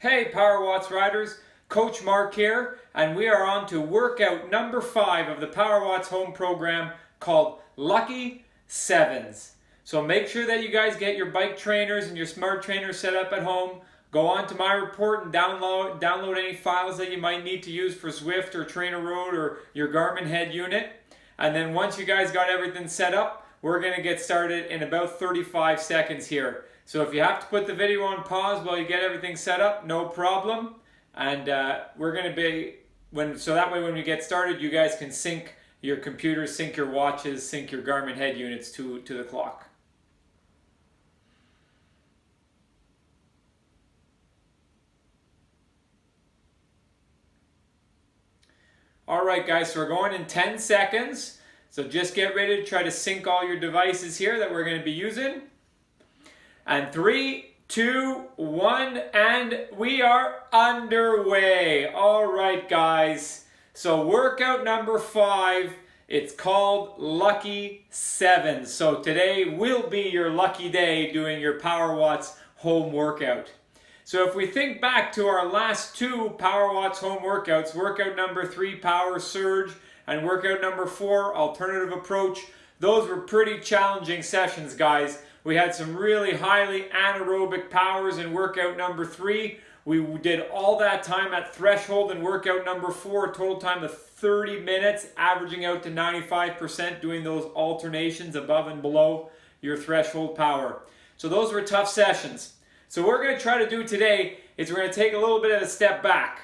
Hey PowerWatts riders, Coach Mark here, and we are on to workout number 5 of the PowerWatts home program called Lucky7s. So make sure that you guys get your bike trainers and your smart trainers set up at home. Go on to my report and download any files that you might need to use for Zwift or Trainer Road or your Garmin head unit. And then once you guys got everything set up, we're going to get started in about 35 seconds here. So if you have to put the video on pause while you get everything set up, no problem. And we're going to be, so that way when we get started, you guys can sync your computers, sync your watches, sync your Garmin head units to the clock. Alright guys, so we're going in 10 seconds. So just get ready to try to sync all your devices here that we're going to be using. And 3, 2, 1, and we are underway. Alright guys, so workout number 5, it's called Lucky7s. So today will be your lucky day doing your PowerWatts home workout. So if we think back to our last 2 PowerWatts home workouts, workout number 3, Power Surge, and workout number 4, Alternative Approach, those were pretty challenging sessions, guys. We had some really highly anaerobic powers in workout number 3. We did all that time at threshold in workout number 4, total time of 30 minutes, averaging out to 95% doing those alternations above and below your threshold power. So those were tough sessions. So what we're going to try to do today is we're going to take a little bit of a step back.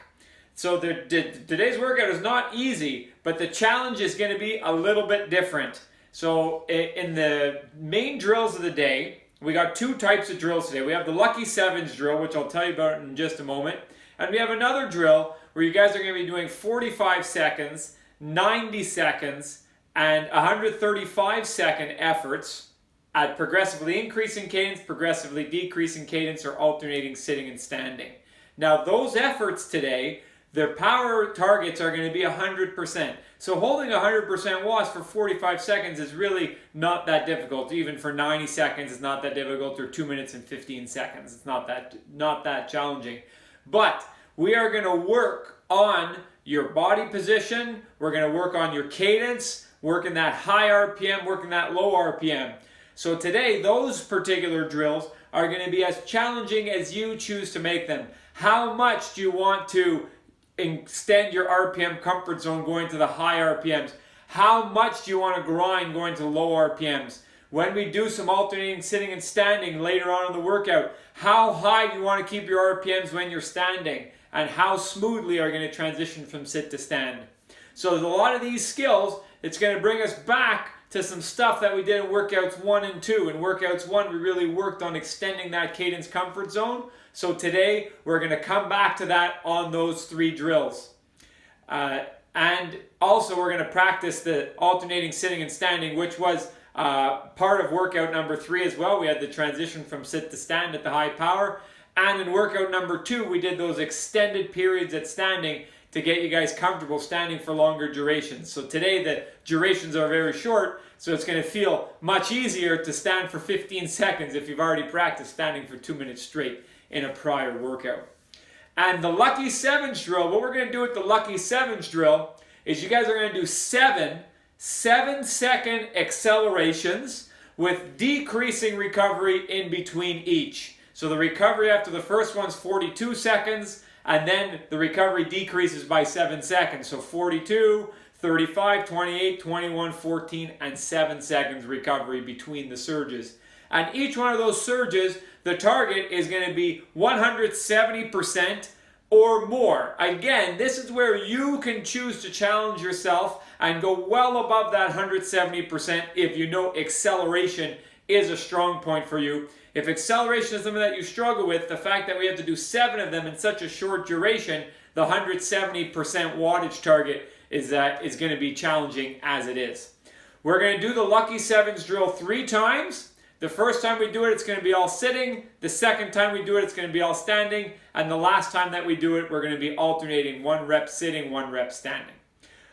So today's workout is not easy, but the challenge is going to be a little bit different. So in the main drills of the day, we got 2 types of drills today. We have the Lucky7s drill, which I'll tell you about in just a moment. And we have another drill where you guys are going to be doing 45 seconds, 90 seconds, and 135-second efforts at progressively increasing cadence, progressively decreasing cadence, or alternating sitting and standing. Now those efforts today, their power targets are going to be 100%. So holding 100% watts for 45 seconds is really not that difficult. Even for 90 seconds, it's not that difficult, or 2 minutes and 15 seconds. It's not that challenging. But we are going to work on your body position. We're going to work on your cadence, working that high RPM, working that low RPM. So today, those particular drills are going to be as challenging as you choose to make them. How much do you want to extend your RPM comfort zone going to the high RPMs? How much do you want to grind going to low RPMs? When we do some alternating sitting and standing later on in the workout, how high do you want to keep your RPMs when you're standing? And how smoothly are you going to transition from sit to stand? So there's a lot of these skills. It's going to bring us back to some stuff that we did in workouts 1 and 2. In workouts 1, we really worked on extending that cadence comfort zone. So today, we're going to come back to that on those 3 drills. And also, we're going to practice the alternating sitting and standing, which was part of workout number 3 as well. We had the transition from sit to stand at the high power. And in workout number 2, we did those extended periods at standing to get you guys comfortable standing for longer durations. So today the durations are very short, so it's going to feel much easier to stand for 15 seconds if you've already practiced standing for 2 minutes straight in a prior workout. And the Lucky7s drill, what we're going to do with the Lucky7s drill is you guys are going to do 7 7-second accelerations with decreasing recovery in between each. So the recovery after the first one's 42 seconds, and then the recovery decreases by 7 seconds. So 42, 35, 28, 21, 14, and 7 seconds recovery between the surges. And each one of those surges, the target is going to be 170% or more. Again, this is where you can choose to challenge yourself and go well above that 170% if you know acceleration is a strong point for you. If acceleration is something that you struggle with, the fact that we have to do 7 of them in such a short duration, the 170% wattage target is going to be challenging as it is. We're going to do the Lucky7s drill 3 times. The first time we do it, it's going to be all sitting. The second time we do it, it's going to be all standing. And the last time that we do it, we're going to be alternating 1 rep sitting, 1 rep standing.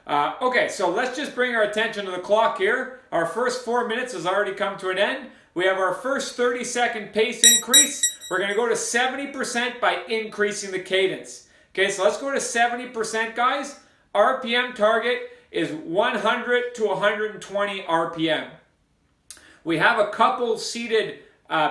Okay, so let's just bring our attention to the clock here. Our first 4 minutes has already come to an end. We have our first 30-second pace increase We're going to go to 70% by increasing the cadence. Okay, so let's go to 70%, guys. RPM target is 100 to 120 RPM. We have a couple seated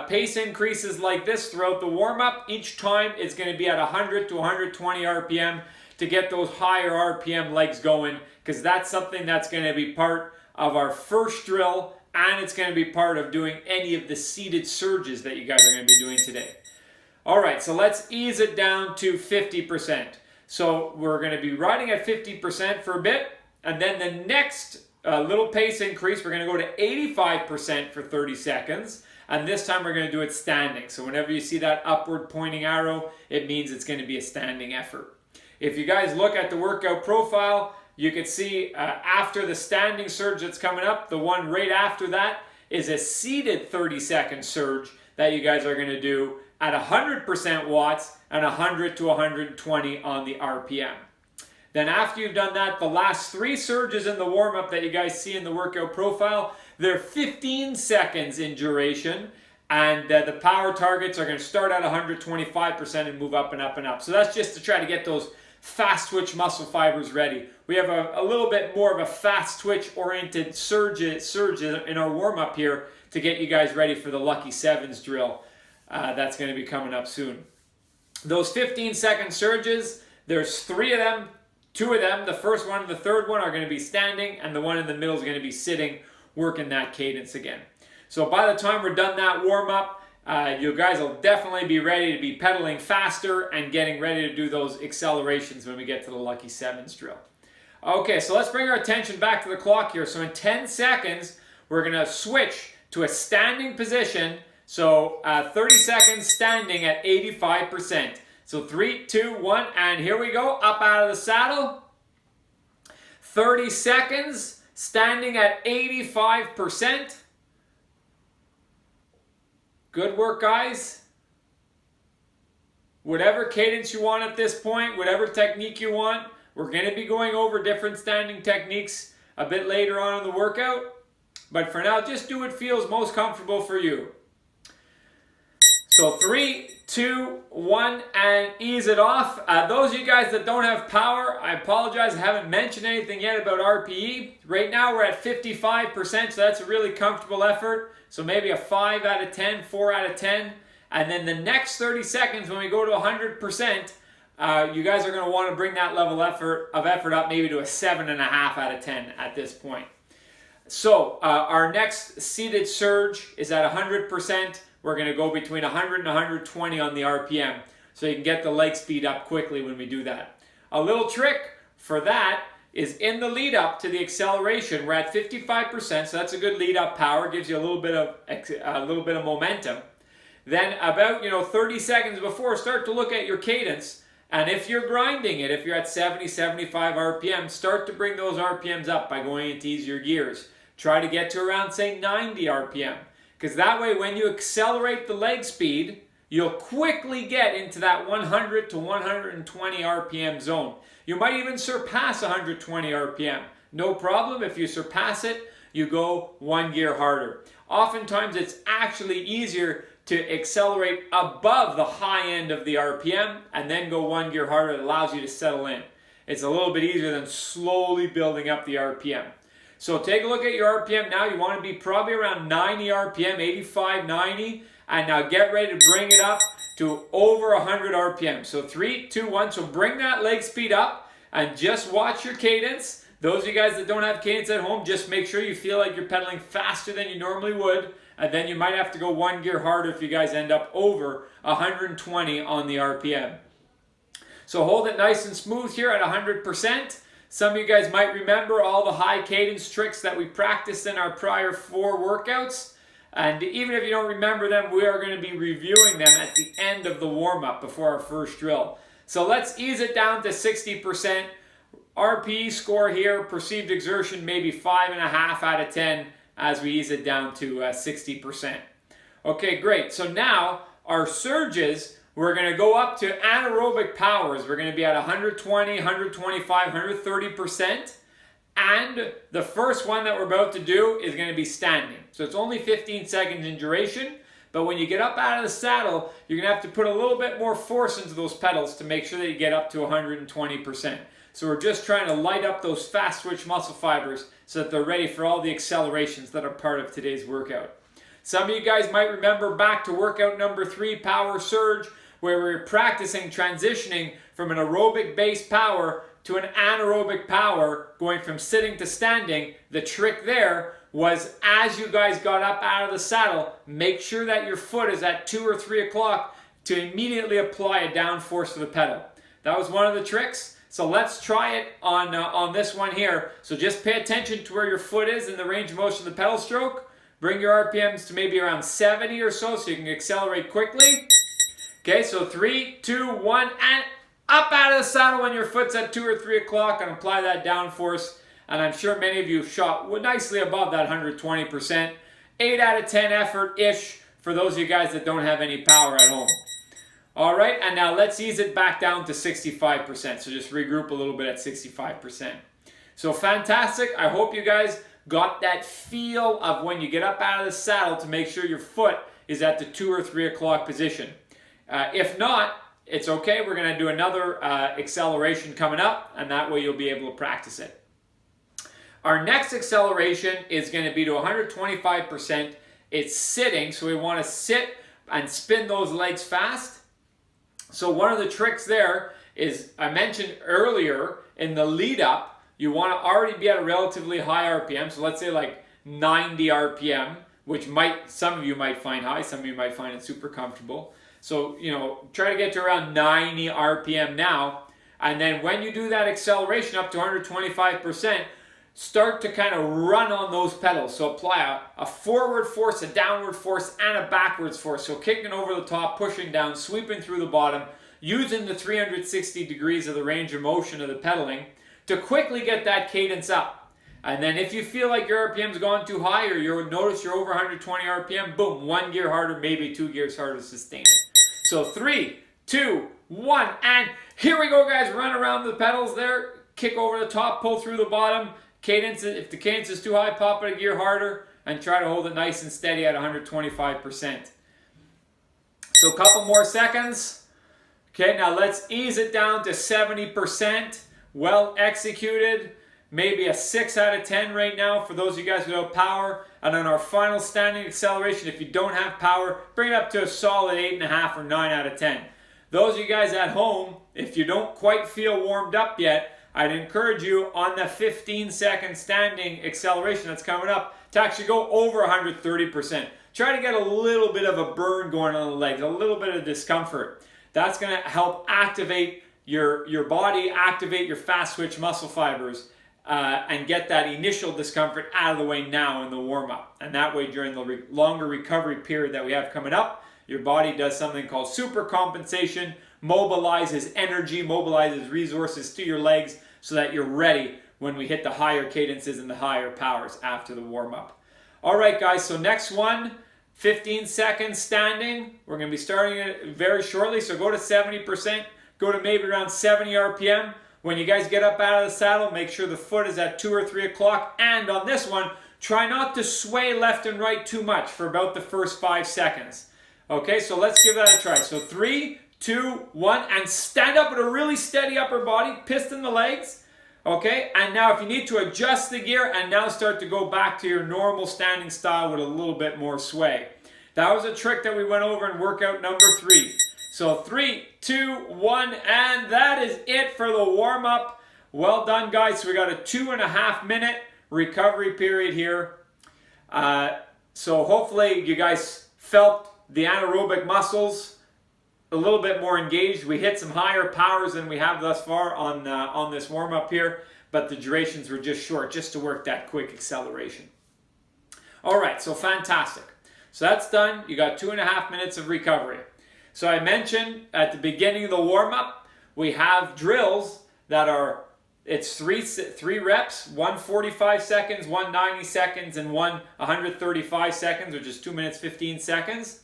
pace increases like this throughout the warm-up. Each time it's going to be at 100 to 120 RPM to get those higher RPM legs going, because that's something that's going to be part of our first drill, and it's going to be part of doing any of the seated surges that you guys are going to be doing today. All right, so let's ease it down to 50%. So we're going to be riding at 50% for a bit, and then the next little pace increase, we're going to go to 85% for 30 seconds, and this time we're going to do it standing. So whenever you see that upward pointing arrow, it means it's going to be a standing effort. If you guys look at the workout profile, you can see after the standing surge that's coming up, the one right after that is a seated 30-second surge that you guys are going to do at 100% watts and 100 to 120 on the RPM. Then after you've done that, the last 3 surges in the warm-up that you guys see in the workout profile, they're 15 seconds in duration, and the power targets are going to start at 125% and move up and up and up. So that's just to try to get those fast twitch muscle fibers ready. We have a little bit more of a fast twitch oriented surges in our warm-up here to get you guys ready for the Lucky7s drill. That's going to be coming up soon. Those 15-second surges, there's 3 of them. 2 of them, the first one and the third one, are going to be standing, and the one in the middle is going to be sitting, working that cadence again. So by the time we're done that warm-up, you guys will definitely be ready to be pedaling faster and getting ready to do those accelerations when we get to the Lucky7s drill. Okay, so let's bring our attention back to the clock here. So in 10 seconds, we're going to switch to a standing position. So 30 seconds standing at 85%. So 3, 2, 1, and here we go. Up out of the saddle. 30 seconds standing at 85%. Good work, guys. Whatever cadence you want at this point, whatever technique you want, we're going to be going over different standing techniques a bit later on in the workout. But for now, just do what feels most comfortable for you. So 3, 2, 1, and ease it off. Those of you guys that don't have power, I apologize. I haven't mentioned anything yet about RPE. Right now we're at 55%, so that's a really comfortable effort. So maybe a 5 out of 10, 4 out of 10. And then the next 30 seconds when we go to 100%, you guys are going to want to bring that level of effort up maybe to a 7.5 out of 10 at this point. So our next seated surge is at 100%. We're going to go between 100 and 120 on the RPM, so you can get the leg speed up quickly when we do that. A little trick for that is in the lead up to the acceleration. We're at 55%, so that's a good lead up power. Gives you a little bit of momentum. Then about 30 seconds before, start to look at your cadence. And if you're grinding it, if you're at 70, 75 RPM, start to bring those RPMs up by going into easier gears. Try to get to around, say, 90 RPM. Because that way, when you accelerate the leg speed, you'll quickly get into that 100 to 120 RPM zone. You might even surpass 120 RPM. No problem. If you surpass it, you go 1 gear harder. Oftentimes, it's actually easier to accelerate above the high end of the RPM and then go 1 gear harder. It allows you to settle in. It's a little bit easier than slowly building up the RPM. So take a look at your RPM now. You want to be probably around 90 RPM, 85, 90. And now get ready to bring it up to over 100 RPM. So 3, 2, 1. So bring that leg speed up and just watch your cadence. Those of you guys that don't have cadence at home, just make sure you feel like you're pedaling faster than you normally would. And then you might have to go 1 gear harder if you guys end up over 120 on the RPM. So hold it nice and smooth here at 100%. Some of you guys might remember all the high cadence tricks that we practiced in our prior 4 workouts. And even if you don't remember them, we are going to be reviewing them at the end of the warm-up before our first drill. So let's ease it down to 60%. RPE score here, perceived exertion, maybe 5.5 out of 10 as we ease it down to 60%. Okay, great. So now our surges, we're going to go up to anaerobic powers. We're going to be at 120, 125, 130%. And the first one that we're about to do is going to be standing. So it's only 15 seconds in duration, But when you get up out of the saddle, you're going to have to put a little bit more force into those pedals to make sure that you get up to 120%. So we're just trying to light up those fast twitch muscle fibers so that they're ready for all the accelerations that are part of today's workout. Some of you guys might remember back to workout number 3, Power Surge, where we were practicing transitioning from an aerobic based power to an anaerobic power, going from sitting to standing. The trick there was, as you guys got up out of the saddle, make sure that your foot is at 2 or 3 o'clock to immediately apply a down force to the pedal. That was one of the tricks. So let's try it on this one here. So just pay attention to where your foot is in the range of motion of the pedal stroke. Bring your RPMs to maybe around 70 or so you can accelerate quickly. Okay, so 3, 2, 1, and up out of the saddle when your foot's at 2 or 3 o'clock, and apply that down force. And I'm sure many of you have shot nicely above that 120%. 8 out of 10 effort-ish for those of you guys that don't have any power at home. All right, and now let's ease it back down to 65%. So just regroup a little bit at 65%. So fantastic. I hope you guys got that feel of when you get up out of the saddle to make sure your foot is at the 2 or 3 o'clock position. If not, it's okay. We're going to do another acceleration coming up, and that way you'll be able to practice it. Our next acceleration is going to be to 125%. It's sitting, so we want to sit and spin those legs fast. So one of the tricks there is, I mentioned earlier in the lead up, you want to already be at a relatively high RPM. So let's say like 90 RPM, which some of you might find high, some of you might find it super comfortable. So, try to get to around 90 RPM now. And then when you do that acceleration up to 125%, start to kind of run on those pedals. So apply a forward force, a downward force, and a backwards force. So kicking over the top, pushing down, sweeping through the bottom, using the 360 degrees of the range of motion of the pedaling to quickly get that cadence up. And then if you feel like your RPM's gone too high, or you notice you're over 120 RPM, boom, 1 gear harder, maybe 2 gears harder to sustain it. So 3, 2, 1, and here we go, guys. Run around the pedals there, kick over the top, pull through the bottom. Cadence, if the cadence is too high, pop it a gear harder and try to hold it nice and steady at 125%. So a couple more seconds. Okay, now let's ease it down to 70%. Well executed. Maybe a 6 out of 10 right now for those of you guys without power. And on our final standing acceleration, if you don't have power, bring it up to a solid 8.5 or 9 out of 10. Those of you guys at home, if you don't quite feel warmed up yet, I'd encourage you on the 15-second standing acceleration that's coming up to actually go over 130%. Try to get a little bit of a burn going on the legs, a little bit of discomfort. That's going to help activate your body, activate your fast twitch muscle fibers, and get that initial discomfort out of the way now in the warm-up. And that way, during the longer recovery period that we have coming up, your body does something called super compensation, mobilizes energy, mobilizes resources to your legs so that you're ready when we hit the higher cadences and the higher powers after the warm-up. All right, guys, so next one, 15 seconds standing. We're going to be starting it very shortly, so go to 70%, go to maybe around 70 RPM. When you guys get up out of the saddle, make sure the foot is at 2 or 3 o'clock, and on this one, try not to sway left and right too much for about the first 5 seconds. Okay, so let's give that a try. So 3, 2, 1, and stand up with a really steady upper body, piston the legs. Okay, and now if you need to adjust the gear and now start to go back to your normal standing style with a little bit more sway. That was a trick that we went over in workout number 3. So 3, 2, 1, and that is it for the warm-up. Well done, guys. So we got a 2.5 minute recovery period here. So hopefully you guys felt the anaerobic muscles a little bit more engaged. We hit some higher powers than we have thus far on this warm-up here, but the durations were just short, just to work that quick acceleration. All right, so fantastic. So that's done. You got 2.5 minutes of recovery. So I mentioned at the beginning of the warm-up, we have drills that are, it's three reps, 1 45 seconds, 1 90 seconds, and 1 135 seconds, which is 2 minutes 15 seconds.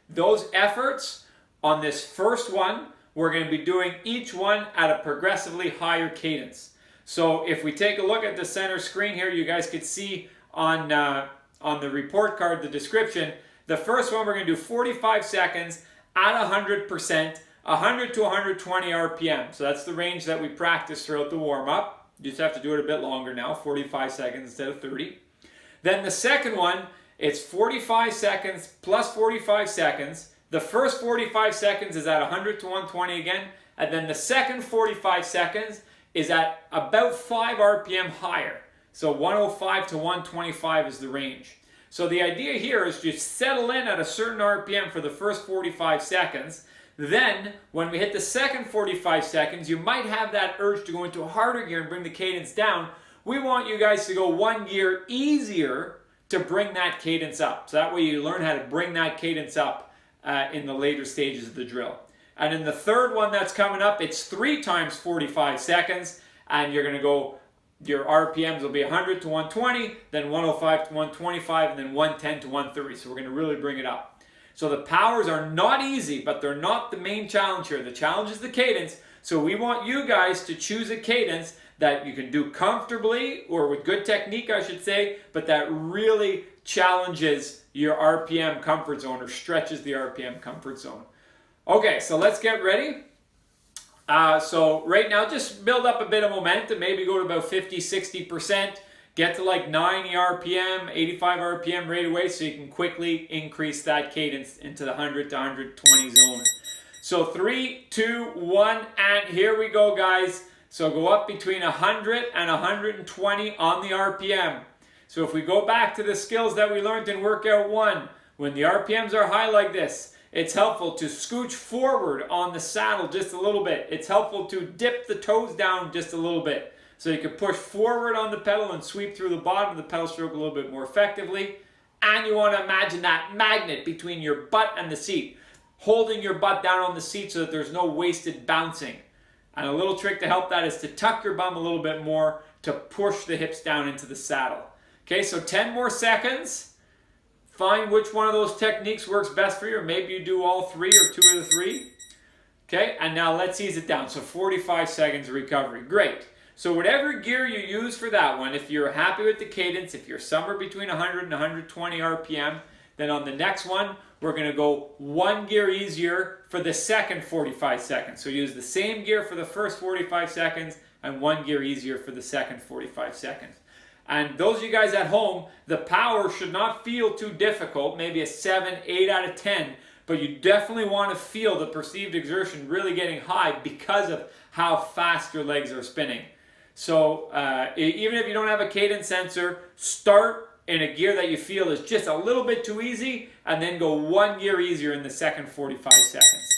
Those efforts on this first one, we're going to be doing each one at a progressively higher cadence. So if we take a look at the center screen here, you guys could see on the report card, the description, The first one we're going to do 45 seconds at 100%, 100 to 120 RPM. So that's the range that we practice throughout the warm-up. You just have to do it a bit longer now, 45 seconds instead of 30. Then the second one, it's 45 seconds plus 45 seconds. The first 45 seconds is at 100 to 120 again, and then the second 45 seconds is at about 5 RPM higher. So 105 to 125 is the range. So the idea here is just settle in at a certain RPM for the first 45 seconds. Then, when we hit the second 45 seconds, you might have that urge to go into a harder gear and bring the cadence down. We want you guys to go one gear easier to bring that cadence up. So that way you learn how to bring that cadence up in the later stages of the drill. And in the third one that's coming up, it's 3 times 45 seconds, and you're going to go, your RPMs will be 100 to 120, then 105 to 125, and then 110 to 130. So we're going to really bring it up. So the powers are not easy, but they're not the main challenge here. The challenge is the cadence. So we want you guys to choose a cadence that you can do comfortably, or with good technique, I should say, but that really challenges your RPM comfort zone or stretches the RPM comfort zone. Okay, so let's get ready. So right now, just build up a bit of momentum, maybe go to about 50, 60%, get to like 90 RPM, 85 RPM right away, so you can quickly increase that cadence into the 100 to 120 zone. So 3, 2, 1, and here we go, guys. So go up between 100 and 120 on the RPM. So if we go back to the skills that we learned in workout 1, when the RPMs are high like this, it's helpful to scooch forward on the saddle just a little bit. It's helpful to dip the toes down just a little bit. So you can push forward on the pedal and sweep through the bottom of the pedal stroke a little bit more effectively. And you want to imagine that magnet between your butt and the seat, holding your butt down on the seat so that there's no wasted bouncing. And a little trick to help that is to tuck your bum a little bit more to push the hips down into the saddle. Okay, so 10 more seconds. Find which one of those techniques works best for you, or maybe you do all 3 or 2 of the 3. Okay, and now let's ease it down. So 45 seconds of recovery. Great. So whatever gear you use for that one, if you're happy with the cadence, if you're somewhere between 100 and 120 RPM, then on the next one, we're going to go 1 gear easier for the second 45 seconds. So use the same gear for the first 45 seconds and 1 gear easier for the second 45 seconds. And those of you guys at home, the power should not feel too difficult, maybe a 7, 8 out of 10, but you definitely want to feel the perceived exertion really getting high because of how fast your legs are spinning. So even if you don't have a cadence sensor, start in a gear that you feel is just a little bit too easy, and then go 1 gear easier in the second 45 seconds.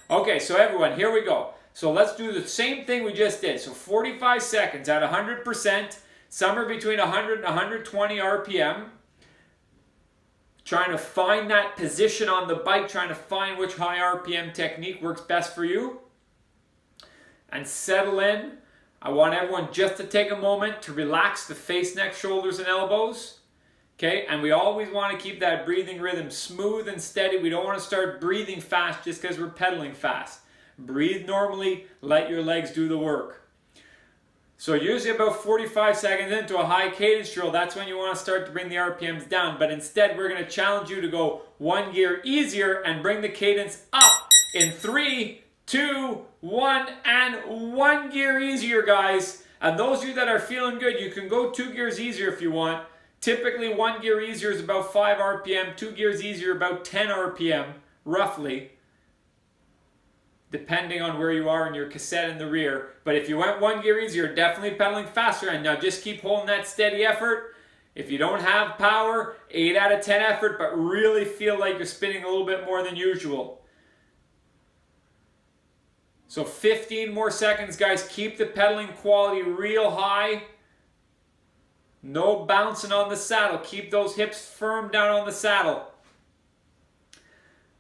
Okay, so everyone, here we go. So let's do the same thing we just did. So 45 seconds at 100%, somewhere between 100 and 120 RPM. Trying to find that position on the bike, trying to find which high RPM technique works best for you. And settle in. I want everyone just to take a moment to relax the face, neck, shoulders, and elbows. Okay, and we always want to keep that breathing rhythm smooth and steady. We don't want to start breathing fast just because we're pedaling fast. Breathe normally, let your legs do the work. So usually about 45 seconds into a high cadence drill, that's when you want to start to bring the RPMs down. But instead, we're going to challenge you to go 1 gear easier and bring the cadence up in 3, 2, 1, and 1 gear easier, guys. And those of you that are feeling good, you can go 2 gears easier if you want. Typically, 1 gear easier is about 5 RPM, 2 gears easier about 10 RPM, roughly, depending on where you are in your cassette in the rear. But if you went 1 gear easier, definitely pedaling faster. And now just keep holding that steady effort. If you don't have power, 8 out of 10 effort, but really feel like you're spinning a little bit more than usual. So 15 more seconds, guys. Keep the pedaling quality real high. No bouncing on the saddle. Keep those hips firm down on the saddle.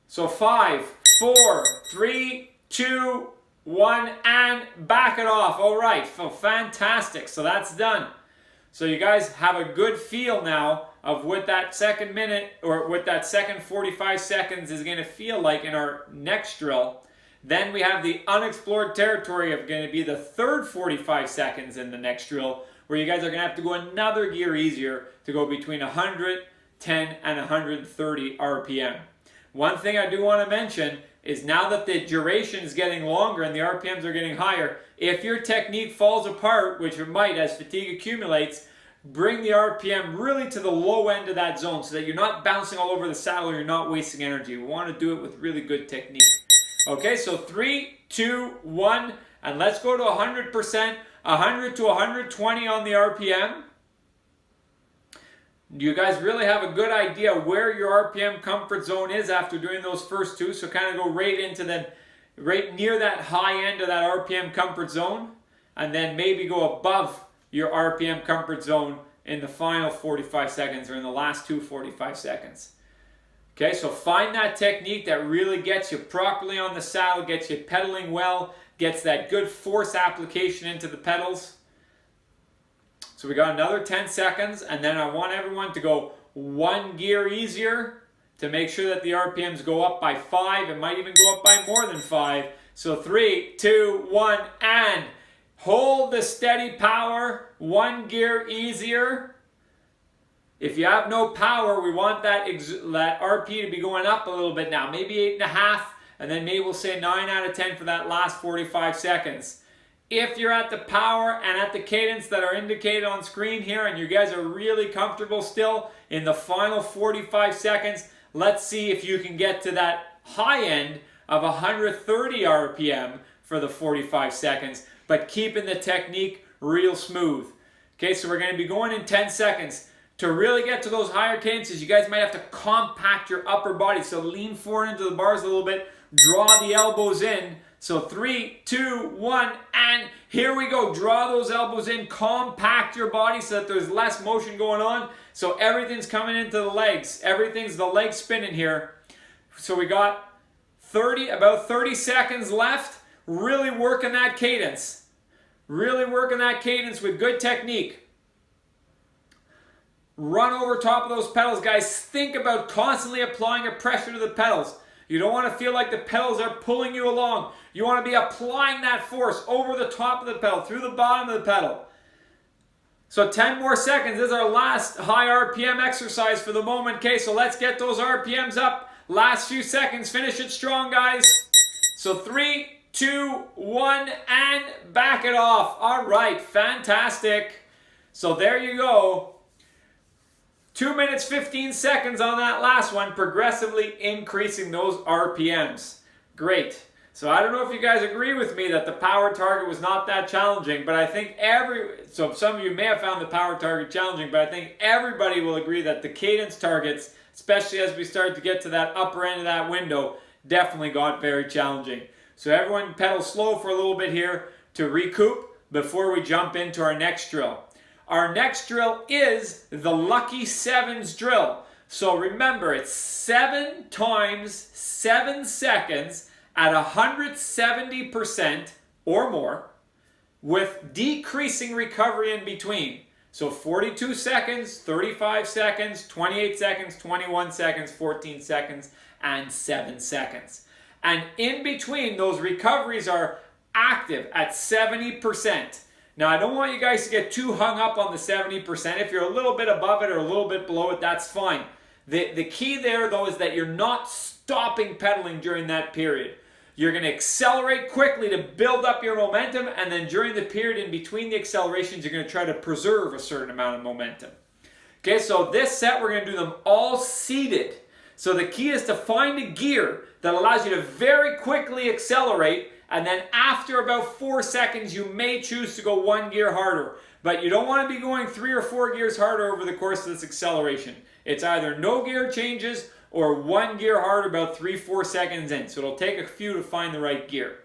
So 5, 4, 3, 2, 1, and back it off. All right, so fantastic. So that's done. So you guys have a good feel now of what that second minute or what that second 45 seconds is going to feel like in our next drill. Then we have the unexplored territory of going to be the third 45 seconds in the next drill, where you guys are going to have to go another gear easier to go between 100 10, and 130 RPM. One thing I do want to mention is now that the duration is getting longer and the RPMs are getting higher, if your technique falls apart, which it might as fatigue accumulates, bring the RPM really to the low end of that zone so that you're not bouncing all over the saddle or you're not wasting energy. We want to do it with really good technique. Okay, so 3, 2, 1, and let's go to 100%, 100 to 120 on the RPM. You guys really have a good idea where your RPM comfort zone is after doing those first two. So kind of go right near that high end of that RPM comfort zone, and then maybe go above your RPM comfort zone in the final 45 seconds or in the last 45 seconds. Okay, so find that technique that really gets you properly on the saddle, gets you pedaling well, gets that good force application into the pedals. So we got another 10 seconds, and then I want everyone to go one gear easier to make sure that the RPMs go up by 5. It might even go up by more than 5. So 3, 2, 1, and hold the steady power. One gear easier. If you have no power, we want that RP to be going up a little bit now. Maybe 8.5, and then maybe we'll say 9 out of 10 for that last 45 seconds. If you're at the power and at the cadence that are indicated on screen here, and you guys are really comfortable still in the final 45 seconds, let's see if you can get to that high end of 130 RPM for the 45 seconds, but keeping the technique real smooth. Okay, so we're going to be going in 10 seconds. To really get to those higher cadences, you guys might have to compact your upper body. So lean forward into the bars a little bit, draw the elbows in. So 3, 2, 1, and here we go. Draw those elbows in, compact your body so that there's less motion going on. So everything's coming into the legs. Everything's the leg spinning here. So we got about 30 seconds left. Really working that cadence. Really working that cadence with good technique. Run over top of those pedals, guys. Think about constantly applying a pressure to the pedals. You don't want to feel like the pedals are pulling you along. You want to be applying that force over the top of the pedal, through the bottom of the pedal. So 10 more seconds. This is our last high RPM exercise for the moment. Okay, so let's get those RPMs up. Last few seconds. Finish it strong, guys. So 3, 2, 1, and back it off. All right, fantastic. So there you go. 2 minutes, 15 seconds on that last one, progressively increasing those RPMs. Great. So I don't know if you guys agree with me that the power target was not that challenging, but I think so some of you may have found the power target challenging, but I think everybody will agree that the cadence targets, especially as we start to get to that upper end of that window, definitely got very challenging. So everyone pedal slow for a little bit here to recoup before we jump into our next drill. Our next drill is the Lucky7s drill. So remember, it's 7 times 7 seconds at 170% or more with decreasing recovery in between. So 42 seconds, 35 seconds, 28 seconds, 21 seconds, 14 seconds, and 7 seconds. And in between, those recoveries are active at 70%. Now, I don't want you guys to get too hung up on the 70%. If you're a little bit above it or a little bit below it, that's fine. The key there, though, is that you're not stopping pedaling during that period. You're going to accelerate quickly to build up your momentum, and then during the period in between the accelerations, you're going to try to preserve a certain amount of momentum. Okay, so this set, we're going to do them all seated. So the key is to find a gear that allows you to very quickly accelerate, and then after about 4 seconds, you may choose to go 1 gear harder. But you don't want to be going 3 or 4 gears harder over the course of this acceleration. It's either no gear changes or 1 gear harder about 3-4 seconds in. So it'll take a few to find the right gear.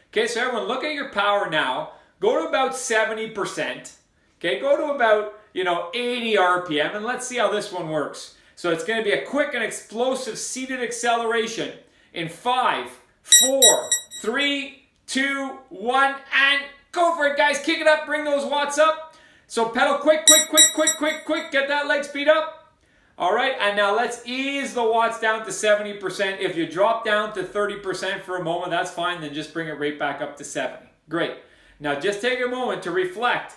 Okay, so everyone, look at your power now. Go to about 70%. Okay, go to about 80 RPM, and let's see how this one works. So it's going to be a quick and explosive seated acceleration in 5, 4, 3, 2, 1, and go for it, guys. Kick it up, bring those watts up. So pedal quick, quick, quick, quick, quick, quick. Get that leg speed up. All right, and now let's ease the watts down to 70%. If you drop down to 30% for a moment, that's fine. Then just bring it right back up to 70. Great. Now just take a moment to reflect.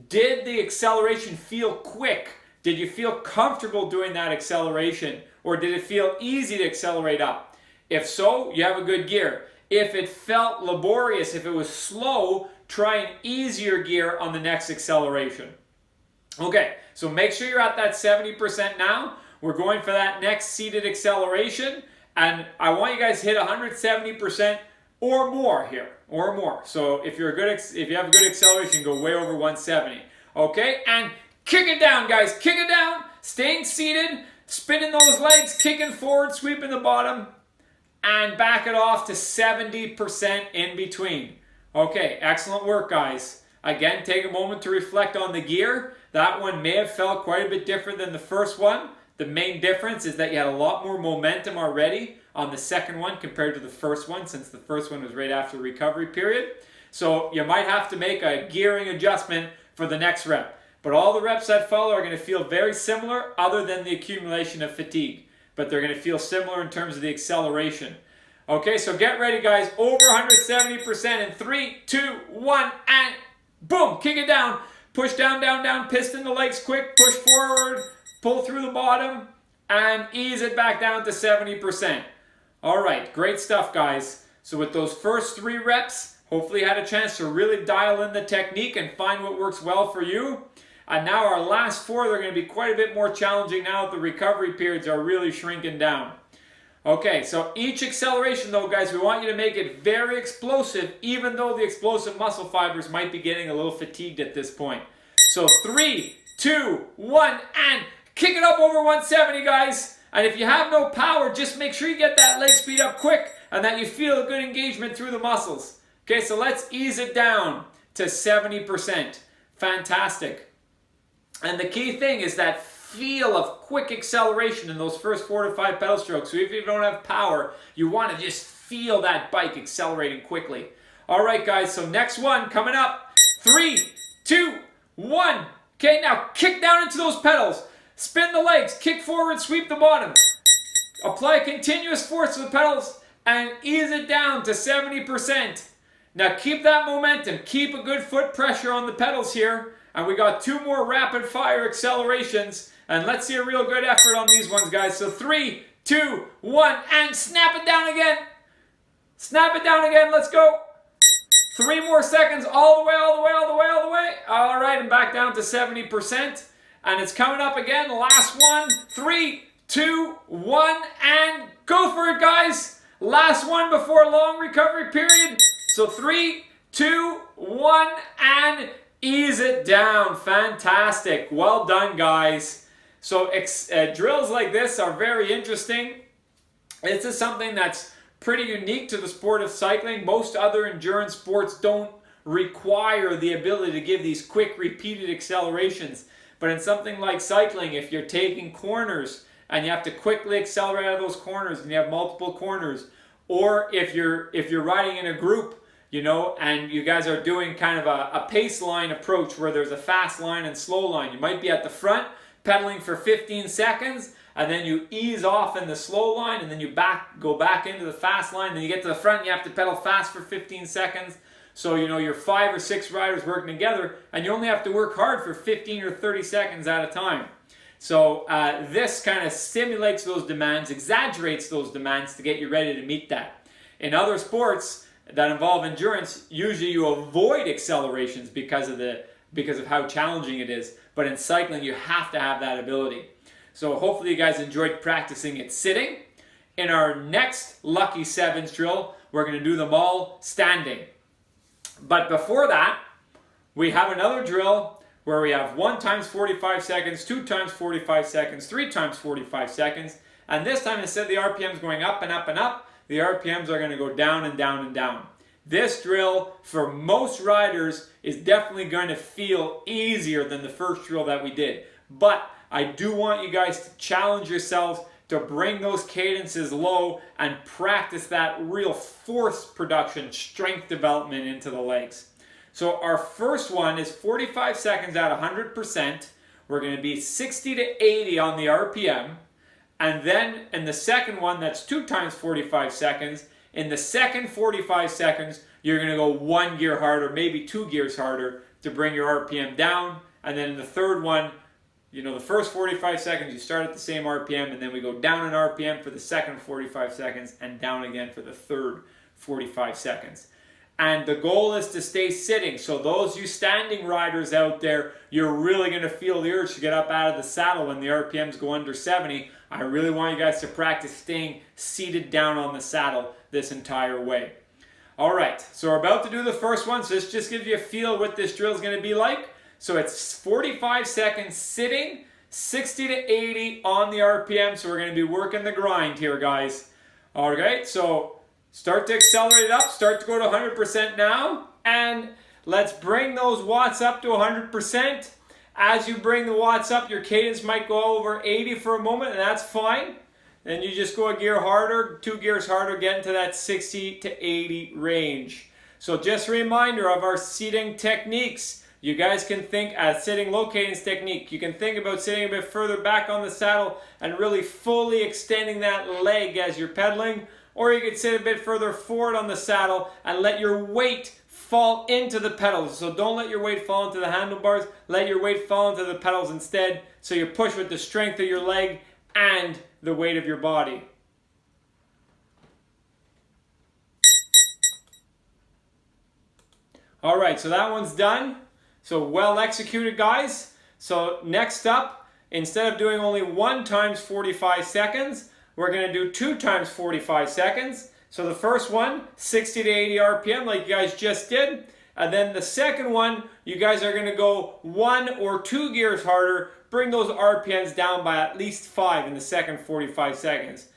Did the acceleration feel quick? Did you feel comfortable doing that acceleration, or did it feel easy to accelerate up? If so, you have a good gear. If it felt laborious, if it was slow, try an easier gear on the next acceleration. Okay, so make sure you're at that 70% now. We're going for that next seated acceleration, and I want you guys to hit 170% or more here, or more. So if you have a good acceleration, go way over 170. Okay, and kick it down, guys. Kick it down. Staying seated, spinning those legs, kicking forward, sweeping the bottom, and back it off to 70% in between. Okay, excellent work, guys. Again, take a moment to reflect on the gear. That one may have felt quite a bit different than the first one. The main difference is that you had a lot more momentum already on the second one compared to the first one, since the first one was right after the recovery period. So you might have to make a gearing adjustment for the next rep. But all the reps that follow are going to feel very similar, other than the accumulation of fatigue. But they're going to feel similar in terms of the acceleration. Okay, so get ready, guys. Over 170% in 3, 2, 1, and boom! Kick it down. Push down, down, down. Piston the legs quick. Push forward. Pull through the bottom. And ease it back down to 70%. All right, great stuff, guys. So with those first 3 reps, hopefully you had a chance to really dial in the technique and find what works well for you. And now our last 4, they're going to be quite a bit more challenging now that the recovery periods are really shrinking down. Okay, so each acceleration though, guys, we want you to make it very explosive, even though the explosive muscle fibers might be getting a little fatigued at this point. So 3, 2, 1, and kick it up over 170, guys. And if you have no power, just make sure you get that leg speed up quick and that you feel a good engagement through the muscles. Okay, so let's ease it down to 70%. Fantastic. And the key thing is that feel of quick acceleration in those first 4 to 5 pedal strokes. So if you don't have power, you want to just feel that bike accelerating quickly. All right, guys, so next one coming up. 3, 2, 1. Okay, now kick down into those pedals. Spin the legs, kick forward, sweep the bottom. Apply continuous force to the pedals and ease it down to 70%. Now keep that momentum. Keep a good foot pressure on the pedals here. And we got 2 more rapid fire accelerations. And let's see a real good effort on these ones, guys. So 3, 2, 1, and snap it down again. Snap it down again. Let's go. 3 more seconds. All the way, all the way, all the way, all the way. All right, and back down to 70%. And it's coming up again. Last one. 3, 2, 1, and go for it, guys. Last one before a long recovery period. So 3, 2, 1, and ease it down. Fantastic. Well done, guys. So drills like this are very interesting. This is something that's pretty unique to the sport of cycling. Most other endurance sports don't require the ability to give these quick repeated accelerations. But in something like cycling, if you're taking corners and you have to quickly accelerate out of those corners and you have multiple corners, or if you're riding in a group, you know, and you guys are doing kind of a pace line approach where there's a fast line and slow line. You might be at the front pedaling for 15 seconds, and then you ease off in the slow line, and then you go back into the fast line. Then you get to the front, and you have to pedal fast for 15 seconds. So, you know, you're 5 or 6 riders working together, and you only have to work hard for 15 or 30 seconds at a time. So this kind of stimulates those demands, exaggerates those demands to get you ready to meet that. In other sports that involve endurance, usually you avoid accelerations because of how challenging it is. But in cycling, you have to have that ability. So hopefully you guys enjoyed practicing it sitting. In our next Lucky 7s drill, we're going to do them all standing. But before that, we have another drill where we have 1 times 45 seconds, 2 times 45 seconds, 3 times 45 seconds. And this time, instead of the RPMs going up and up and up, the RPMs are going to go down and down and down. This drill, for most riders, is definitely going to feel easier than the first drill that we did. But I do want you guys to challenge yourselves to bring those cadences low and practice that real force production, strength development into the legs. So our first one is 45 seconds at 100%. We're going to be 60 to 80 on the RPM. And then in the second one, that's 2 times 45 seconds. In the second 45 seconds, you're going to go 1 gear harder, maybe 2 gears harder to bring your RPM down. And then in the third one, you know, the first 45 seconds, you start at the same RPM, and then we go down in RPM for the second 45 seconds and down again for the third 45 seconds. And the goal is to stay sitting. So those you standing riders out there, you're really going to feel the urge to get up out of the saddle when the RPMs go under 70. I really want you guys to practice staying seated down on the saddle this entire way. All right, so we're about to do the first one. So this just gives you a feel what this drill is going to be like. So it's 45 seconds sitting, 60 to 80 on the RPM. So we're going to be working the grind here, guys. All right, so start to accelerate it up. Start to go to 100% now. And let's bring those watts up to 100%. As you bring the watts up, your cadence might go over 80 for a moment, and that's fine. Then you just go a gear harder, 2 gears harder, get into that 60 to 80 range. So just a reminder of our seating techniques. You guys can think as sitting low cadence technique. You can think about sitting a bit further back on the saddle and really fully extending that leg as you're pedaling. Or you could sit a bit further forward on the saddle and let your weight fall into the pedals. So don't let your weight fall into the handlebars. Let your weight fall into the pedals instead. So you push with the strength of your leg and the weight of your body. All right, so that one's done. So well executed, guys. So next up, instead of doing only 1 times 45 seconds, we're going to do 2 times 45 seconds. So the first one, 60 to 80 RPM, like you guys just did. And then the second one, you guys are going to go 1 or 2 gears harder. Bring those RPMs down by at least 5 in the second 45 seconds.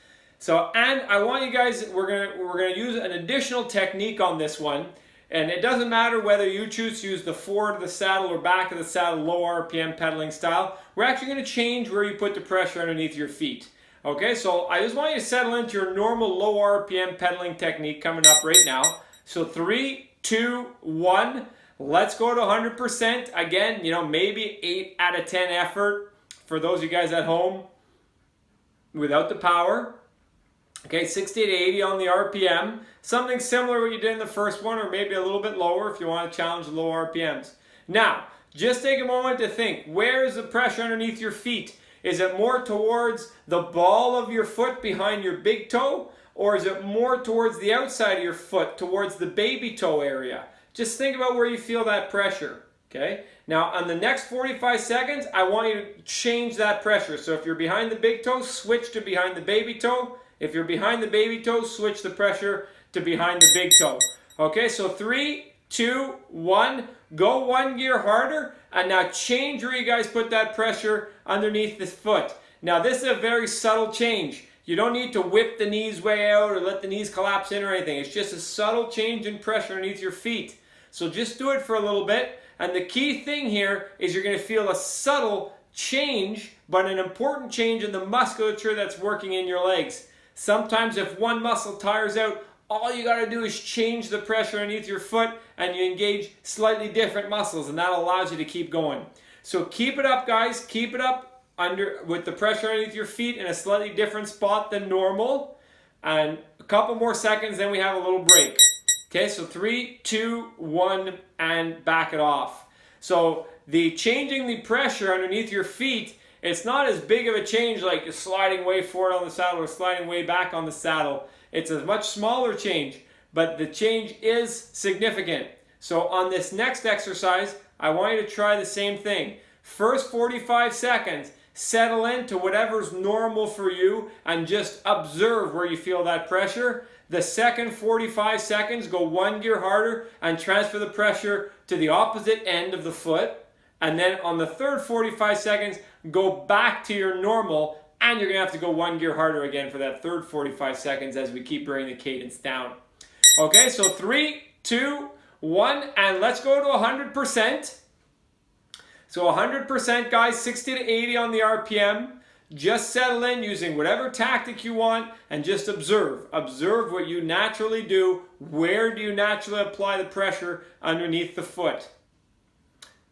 So, and I want you guys, we're gonna use an additional technique on this one. And it doesn't matter whether you choose to use the forward of the saddle or back of the saddle, low RPM pedaling style. We're actually going to change where you put the pressure underneath your feet. Okay, so I just want you to settle into your normal low RPM pedaling technique coming up right now. So 3, 2, 1. Let's go to 100%. Again, you know, maybe 8 out of 10 effort for those of you guys at home without the power. Okay, 60 to 80 on the RPM. Something similar to what you did in the first one, or maybe a little bit lower if you want to challenge the low RPMs. Now, just take a moment to think, where is the pressure underneath your feet? Is it more towards the ball of your foot behind your big toe? Or is it more towards the outside of your foot, towards the baby toe area? Just think about where you feel that pressure. Okay? Now, on the next 45 seconds, I want you to change that pressure. So if you're behind the big toe, switch to behind the baby toe. If you're behind the baby toe, switch the pressure to behind the big toe. Okay, so 3, 2, 1. Go 1 gear harder. And now change where you guys put that pressure underneath the foot. Now this is a very subtle change. You don't need to whip the knees way out or let the knees collapse in or anything. It's just a subtle change in pressure underneath your feet. So just do it for a little bit. And the key thing here is you're going to feel a subtle change, but an important change in the musculature that's working in your legs. Sometimes if one muscle tires out, all you got to do is change the pressure underneath your foot and you engage slightly different muscles, and that allows you to keep going. So keep it up, guys. Keep it up with the pressure underneath your feet in a slightly different spot than normal. And a couple more seconds, then we have a little break. Okay, so 3, 2, 1, and back it off. So the changing the pressure underneath your feet, it's not as big of a change like sliding way forward on the saddle or sliding way back on the saddle. It's a much smaller change, but the change is significant. So on this next exercise, I want you to try the same thing. First 45 seconds, settle into whatever's normal for you and just observe where you feel that pressure. The second 45 seconds, go 1 gear harder and transfer the pressure to the opposite end of the foot. And then on the third 45 seconds, go back to your normal, and you're going to have to go 1 gear harder again for that third 45 seconds as we keep bringing the cadence down. Okay, so 3, 2, 1, and let's go to 100%. So 100%, guys, 60 to 80 on the RPM. Just settle in using whatever tactic you want and just observe. Observe what you naturally do. Where do you naturally apply the pressure underneath the foot?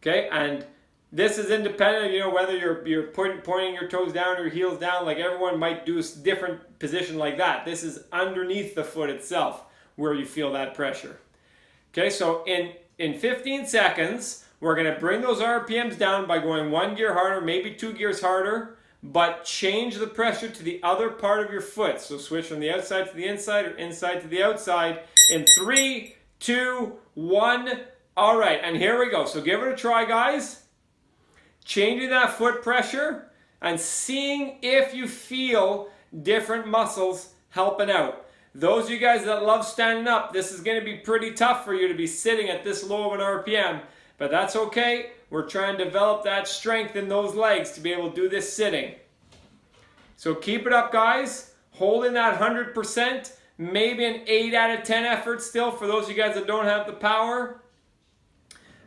Okay, and this is independent, you know, whether you're pointing your toes down or your heels down, like everyone might do a different position like that. This is underneath the foot itself where you feel that pressure. Okay, so in 15 seconds, We're going to bring those RPMs down by going 1 gear harder, maybe 2 gears harder, but change the pressure to the other part of your foot. So switch from the outside to the inside or inside to the outside in 3, 2, 1. All right, and here we go. So give it a try, guys. Changing that foot pressure and seeing if you feel different muscles helping out. Those of you guys that love standing up, this is going to be pretty tough for you to be sitting at this low of an RPM, but that's okay. We're trying to develop that strength in those legs to be able to do this sitting. So keep it up, guys. Holding that 100%, maybe an 8 out of 10 effort still for those of you guys that don't have the power.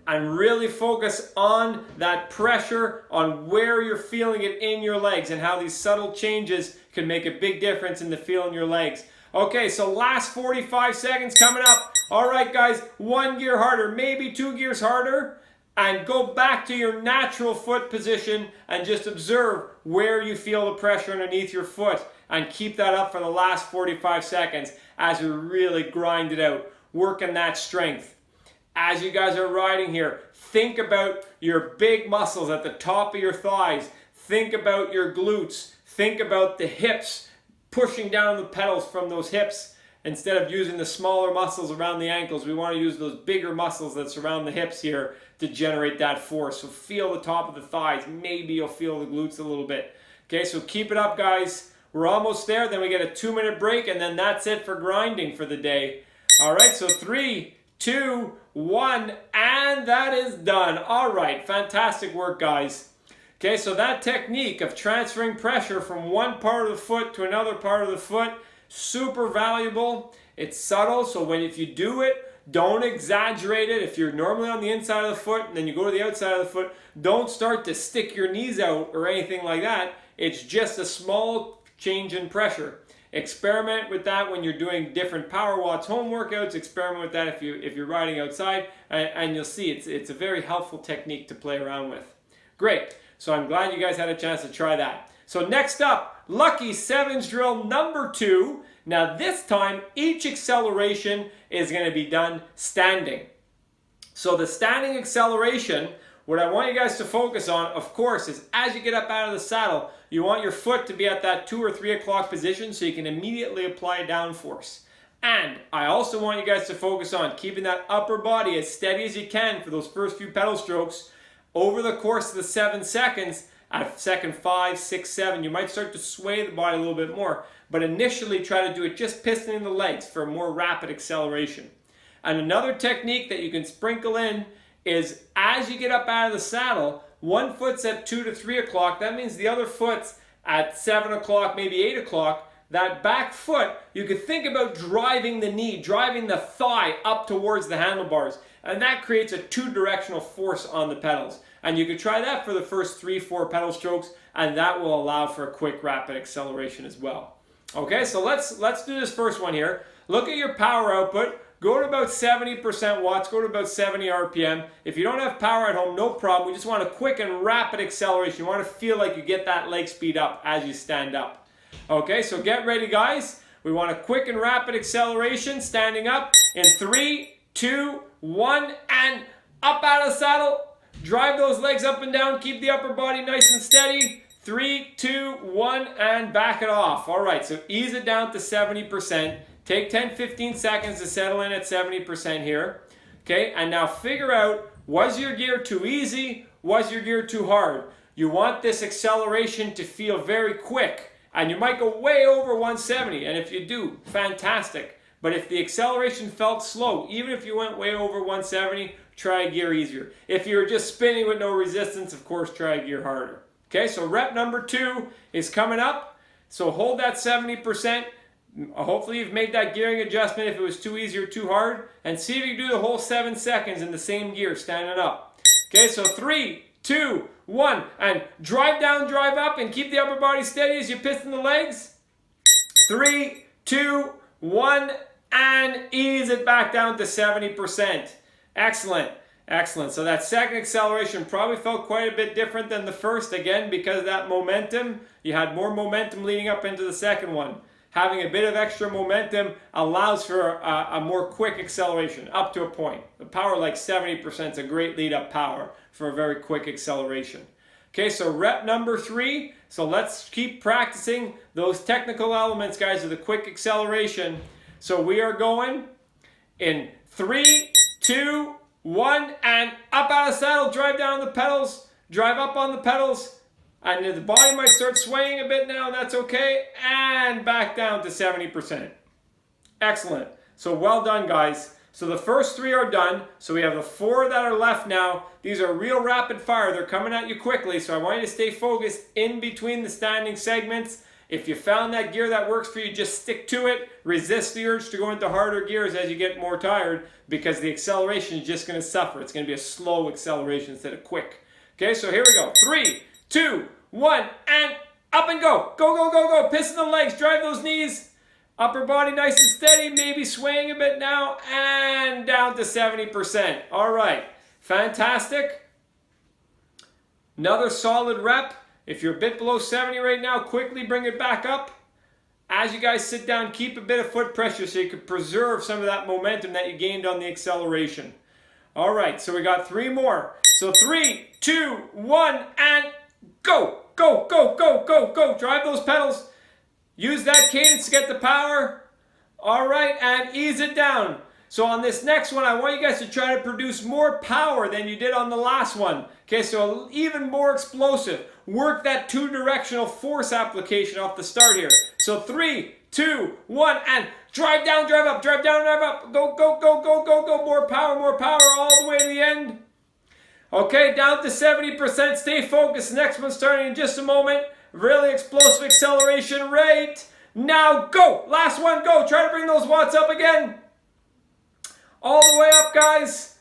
And really focus on that pressure, on where you're feeling it in your legs and how these subtle changes can make a big difference in the feel in your legs. Okay, so last 45 seconds coming up. All right, guys, 1 gear harder, maybe 2 gears harder, and go back to your natural foot position and just observe where you feel the pressure underneath your foot, and keep that up for the last 45 seconds as we really grind it out, working that strength. As you guys are riding here, think about your big muscles at the top of your thighs. Think about your glutes. Think about the hips, pushing down the pedals from those hips. Instead of using the smaller muscles around the ankles, we want to use those bigger muscles that surround the hips here to generate that force. So feel the top of the thighs. Maybe you'll feel the glutes a little bit. Okay, so keep it up, guys. We're almost there. Then we get a 2-minute break, and then that's it for grinding for the day. All right, so 3, 2, 1, and that is done. All right, fantastic work, guys. Okay, so that technique of transferring pressure from one part of the foot to another part of the foot, super valuable. It's subtle, so if you do it, don't exaggerate it. If you're normally on the inside of the foot and then you go to the outside of the foot, don't start to stick your knees out or anything like that. It's just a small change in pressure. Experiment with that when you're doing different PowerWatts home workouts. Experiment with that if you're riding outside, and you'll see it's a very helpful technique to play around with. Great. So I'm glad you guys had a chance to try that. So next up, Lucky7s drill number 2. Now this time, each acceleration is going to be done standing. So the standing acceleration, what I want you guys to focus on, of course, is as you get up out of the saddle, you want your foot to be at that 2 or 3 o'clock position so you can immediately apply downforce. And I also want you guys to focus on keeping that upper body as steady as you can for those first few pedal strokes. Over the course of the 7 seconds, at second 5, 6, 7, you might start to sway the body a little bit more. But initially try to do it just pistoning the legs for a more rapid acceleration. And another technique that you can sprinkle in is as you get up out of the saddle, one foot's at 2 to 3 o'clock. That means the other foot's at 7 o'clock, maybe 8 o'clock. That back foot, you could think about driving the knee, driving the thigh up towards the handlebars. And that creates a 2-directional force on the pedals. And you could try that for the first 3, 4 pedal strokes, and that will allow for a quick, rapid acceleration as well. Okay, so let's do this first one here. Look at your power output. Go to about 70% watts, go to about 70 RPM. If you don't have power at home, no problem. We just want a quick and rapid acceleration. You want to feel like you get that leg speed up as you stand up. Okay, so get ready, guys. We want a quick and rapid acceleration standing up in 3, 2, 1, and up out of the saddle. Drive those legs up and down. Keep the upper body nice and steady. 3, 2, 1, and back it off. All right, so ease it down to 70%. Take 10, 15 seconds to settle in at 70% here. Okay, and now figure out, was your gear too easy? Was your gear too hard? You want this acceleration to feel very quick, and you might go way over 170, and if you do, fantastic. But if the acceleration felt slow, even if you went way over 170, try a gear easier. If you're just spinning with no resistance, of course, try a gear harder. Okay, so rep number 2 is coming up. So hold that 70%. Hopefully you've made that gearing adjustment if it was too easy or too hard. And see if you can do the whole 7 seconds in the same gear, standing up. Okay, so 3, 2, 1, and drive down, drive up, and keep the upper body steady as you piston the legs. 3, 2, 1, and ease it back down to 70%. Excellent. Excellent. So that second acceleration probably felt quite a bit different than the first, again, because of that momentum. You had more momentum leading up into the second one. having a bit of extra momentum allows for a more quick acceleration, up to a point. The power like 70% is a great lead-up power for a very quick acceleration. Okay, so rep number 3. So let's keep practicing those technical elements, guys, of the quick acceleration. So we are going in 3, 2, 1, and up out of saddle, drive down the pedals, drive up on the pedals, and the body might start swaying a bit now, that's okay, and back down to 70%. Excellent. So well done, guys. So the first 3 are done. So we have the 4 that are left now. These are real rapid fire. They're coming at you quickly. So I want you to stay focused in between the standing segments. If you found that gear that works for you, just stick to it. Resist the urge to go into harder gears as you get more tired, because the acceleration is just going to suffer. It's going to be a slow acceleration instead of quick. Okay, so here we go. 3, 2, 1, and up and go. Go, go, go, go. Piston the legs. Drive those knees. Upper body nice and steady, maybe swaying a bit now, and down to 70%. All right, fantastic. Another solid rep. If you're a bit below 70 right now, quickly bring it back up. As you guys sit down, keep a bit of foot pressure so you can preserve some of that momentum that you gained on the acceleration. All right, so we got 3 more. So 3, 2, 1, and go, go, go, go, go, go. Drive those pedals. Use that cadence to get the power. All right, and ease it down. So on this next one, I want you guys to try to produce more power than you did on the last one. Okay, so even more explosive. Work that 2-directional force application off the start here. So 3, 2, 1, and drive down, drive up, drive down, drive up. Go, go, go, go, go, go. More power, all the way to the end. Okay, down to 70%. Stay focused. Next one starting in just a moment. Really explosive acceleration rate. Now go. Last one, go. Try to bring those watts up again. All the way up, guys.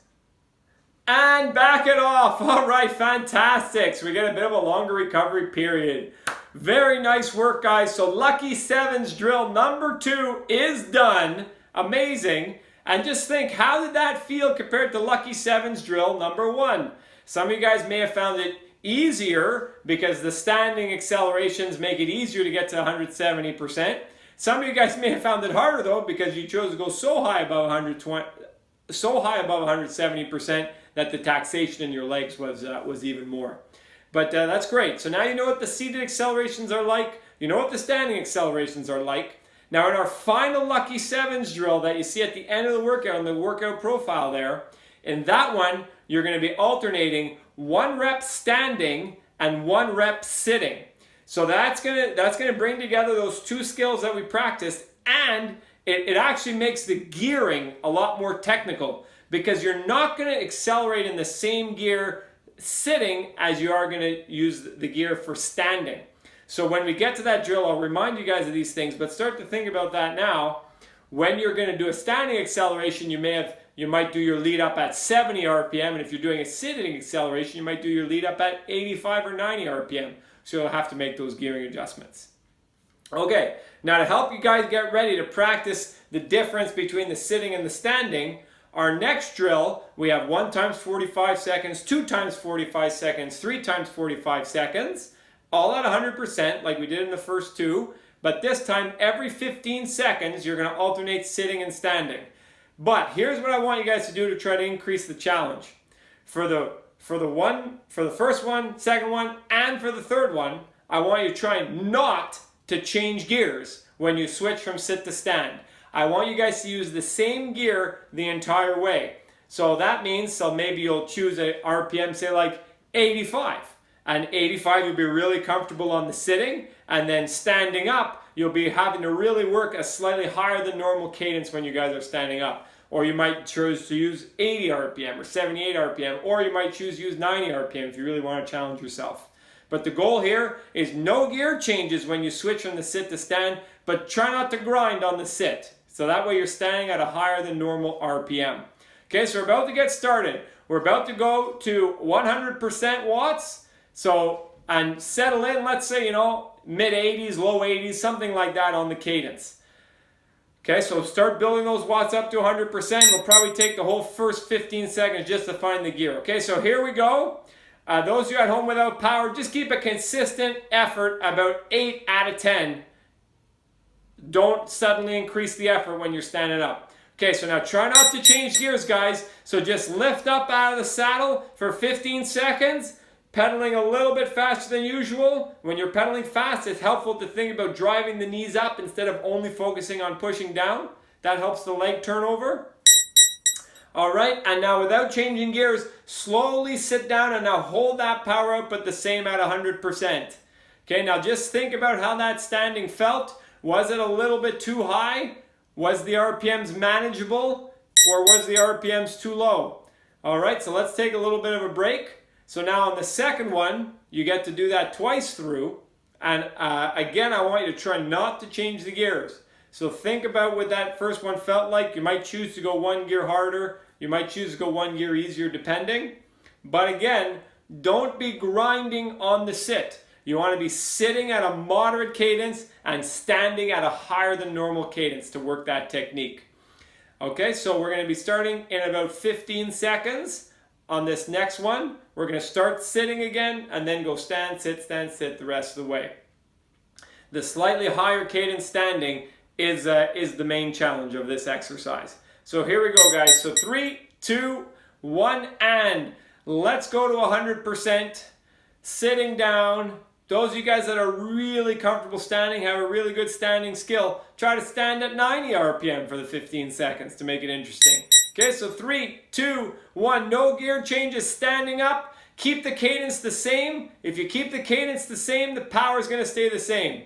And back it off. All right, fantastic. So we get a bit of a longer recovery period. Very nice work, guys. So Lucky7s drill number 2 is done. Amazing. And just think, how did that feel compared to Lucky7s drill number 1? Some of you guys may have found it easier because the standing accelerations make it easier to get to 170%. Some of you guys may have found it harder though because you chose to go so high above 170% that the taxation in your legs was even more. But that's great. So now you know what the seated accelerations are like. You know what the standing accelerations are like. Now in our final Lucky7s drill that you see at the end of the workout, on the workout profile there, in that one you're going to be alternating 1 rep standing and 1 rep sitting. So that's gonna bring together those 2 skills that we practiced, and it actually makes the gearing a lot more technical because you're not going to accelerate in the same gear sitting as you are going to use the gear for standing. So when we get to that drill, I'll remind you guys of these things, but start to think about that now. When you're going to do a standing acceleration, you might do your lead up at 70 RPM, and if you're doing a sitting acceleration, you might do your lead up at 85 or 90 RPM. So you'll have to make those gearing adjustments. Okay, now to help you guys get ready to practice the difference between the sitting and the standing, our next drill, we have 1 times 45 seconds, 2 times 45 seconds, 3 times 45 seconds, all at 100% like we did in the first 2, but this time every 15 seconds you're going to alternate sitting and standing. But here's what I want you guys to do to try to increase the challenge. For the first one, second one, and for the third one, I want you to try not to change gears when you switch from sit to stand. I want you guys to use the same gear the entire way. So that means, so maybe you'll choose a RPM, say like 85. And 85 you'll be really comfortable on the sitting, and then standing up, you'll be having to really work a slightly higher than normal cadence when you guys are standing up. Or you might choose to use 80 RPM or 78 RPM, or you might choose to use 90 RPM if you really want to challenge yourself. But the goal here is no gear changes when you switch from the sit to stand, but try not to grind on the sit. So that way you're standing at a higher than normal RPM. Okay, so we're about to get started. We're about to go to 100% watts. So, and settle in, let's say, mid 80s, low 80s, something like that on the cadence. Okay, so start building those watts up to 100%. It'll probably take the whole first 15 seconds just to find the gear. Okay, so here we go. Those of you at home without power, just keep a consistent effort, about 8 out of 10. don't suddenly increase the effort when you're standing up. Okay, so now try not to change gears, guys. So just lift up out of the saddle for 15 seconds, pedaling a little bit faster than usual. When you're pedaling fast, it's helpful to think about driving the knees up instead of only focusing on pushing down. That helps the leg turnover. All right, and now without changing gears, slowly sit down and now hold that power output the same at 100%. Okay, now just think about how that standing felt. Was it a little bit too high? Was the RPMs manageable? Or was the RPMs too low? All right, so let's take a little bit of a break. So now on the second one, you get to do that twice through. And again, I want you to try not to change the gears. So think about what that first one felt like. You might choose to go one gear harder. You might choose to go one gear easier depending. But again, don't be grinding on the sit. You want to be sitting at a moderate cadence and standing at a higher than normal cadence to work that technique. Okay, so we're going to be starting in about 15 seconds on this next one. We're going to start sitting again and then go stand, sit the rest of the way. The slightly higher cadence standing is the main challenge of this exercise. So here we go, guys. So 3, 2, 1, and let's go to 100%. Sitting down. Those of you guys that are really comfortable standing, have a really good standing skill, try to stand at 90 RPM for the 15 seconds to make it interesting. Okay, so 3, 2, 1, no gear changes, standing up. Keep the cadence the same. If you keep the cadence the same, the power is going to stay the same.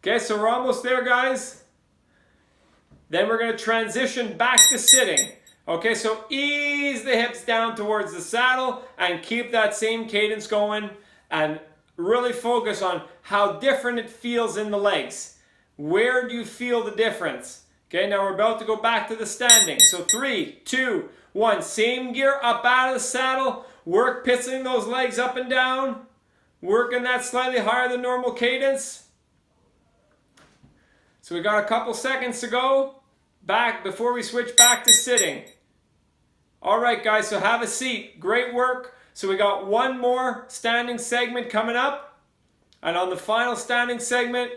Okay, so we're almost there, guys. Then we're going to transition back to sitting. Okay, so ease the hips down towards the saddle and keep that same cadence going and really focus on how different it feels in the legs. Where do you feel the difference? Okay, now we're about to go back to the standing. So 3, 2, 1, same gear up out of the saddle. Work pitching those legs up and down. Working that slightly higher than normal cadence. So we got a couple seconds to go back before we switch back to sitting. All right, guys, so have a seat. Great work. So we got one more standing segment coming up. And on the final standing segment,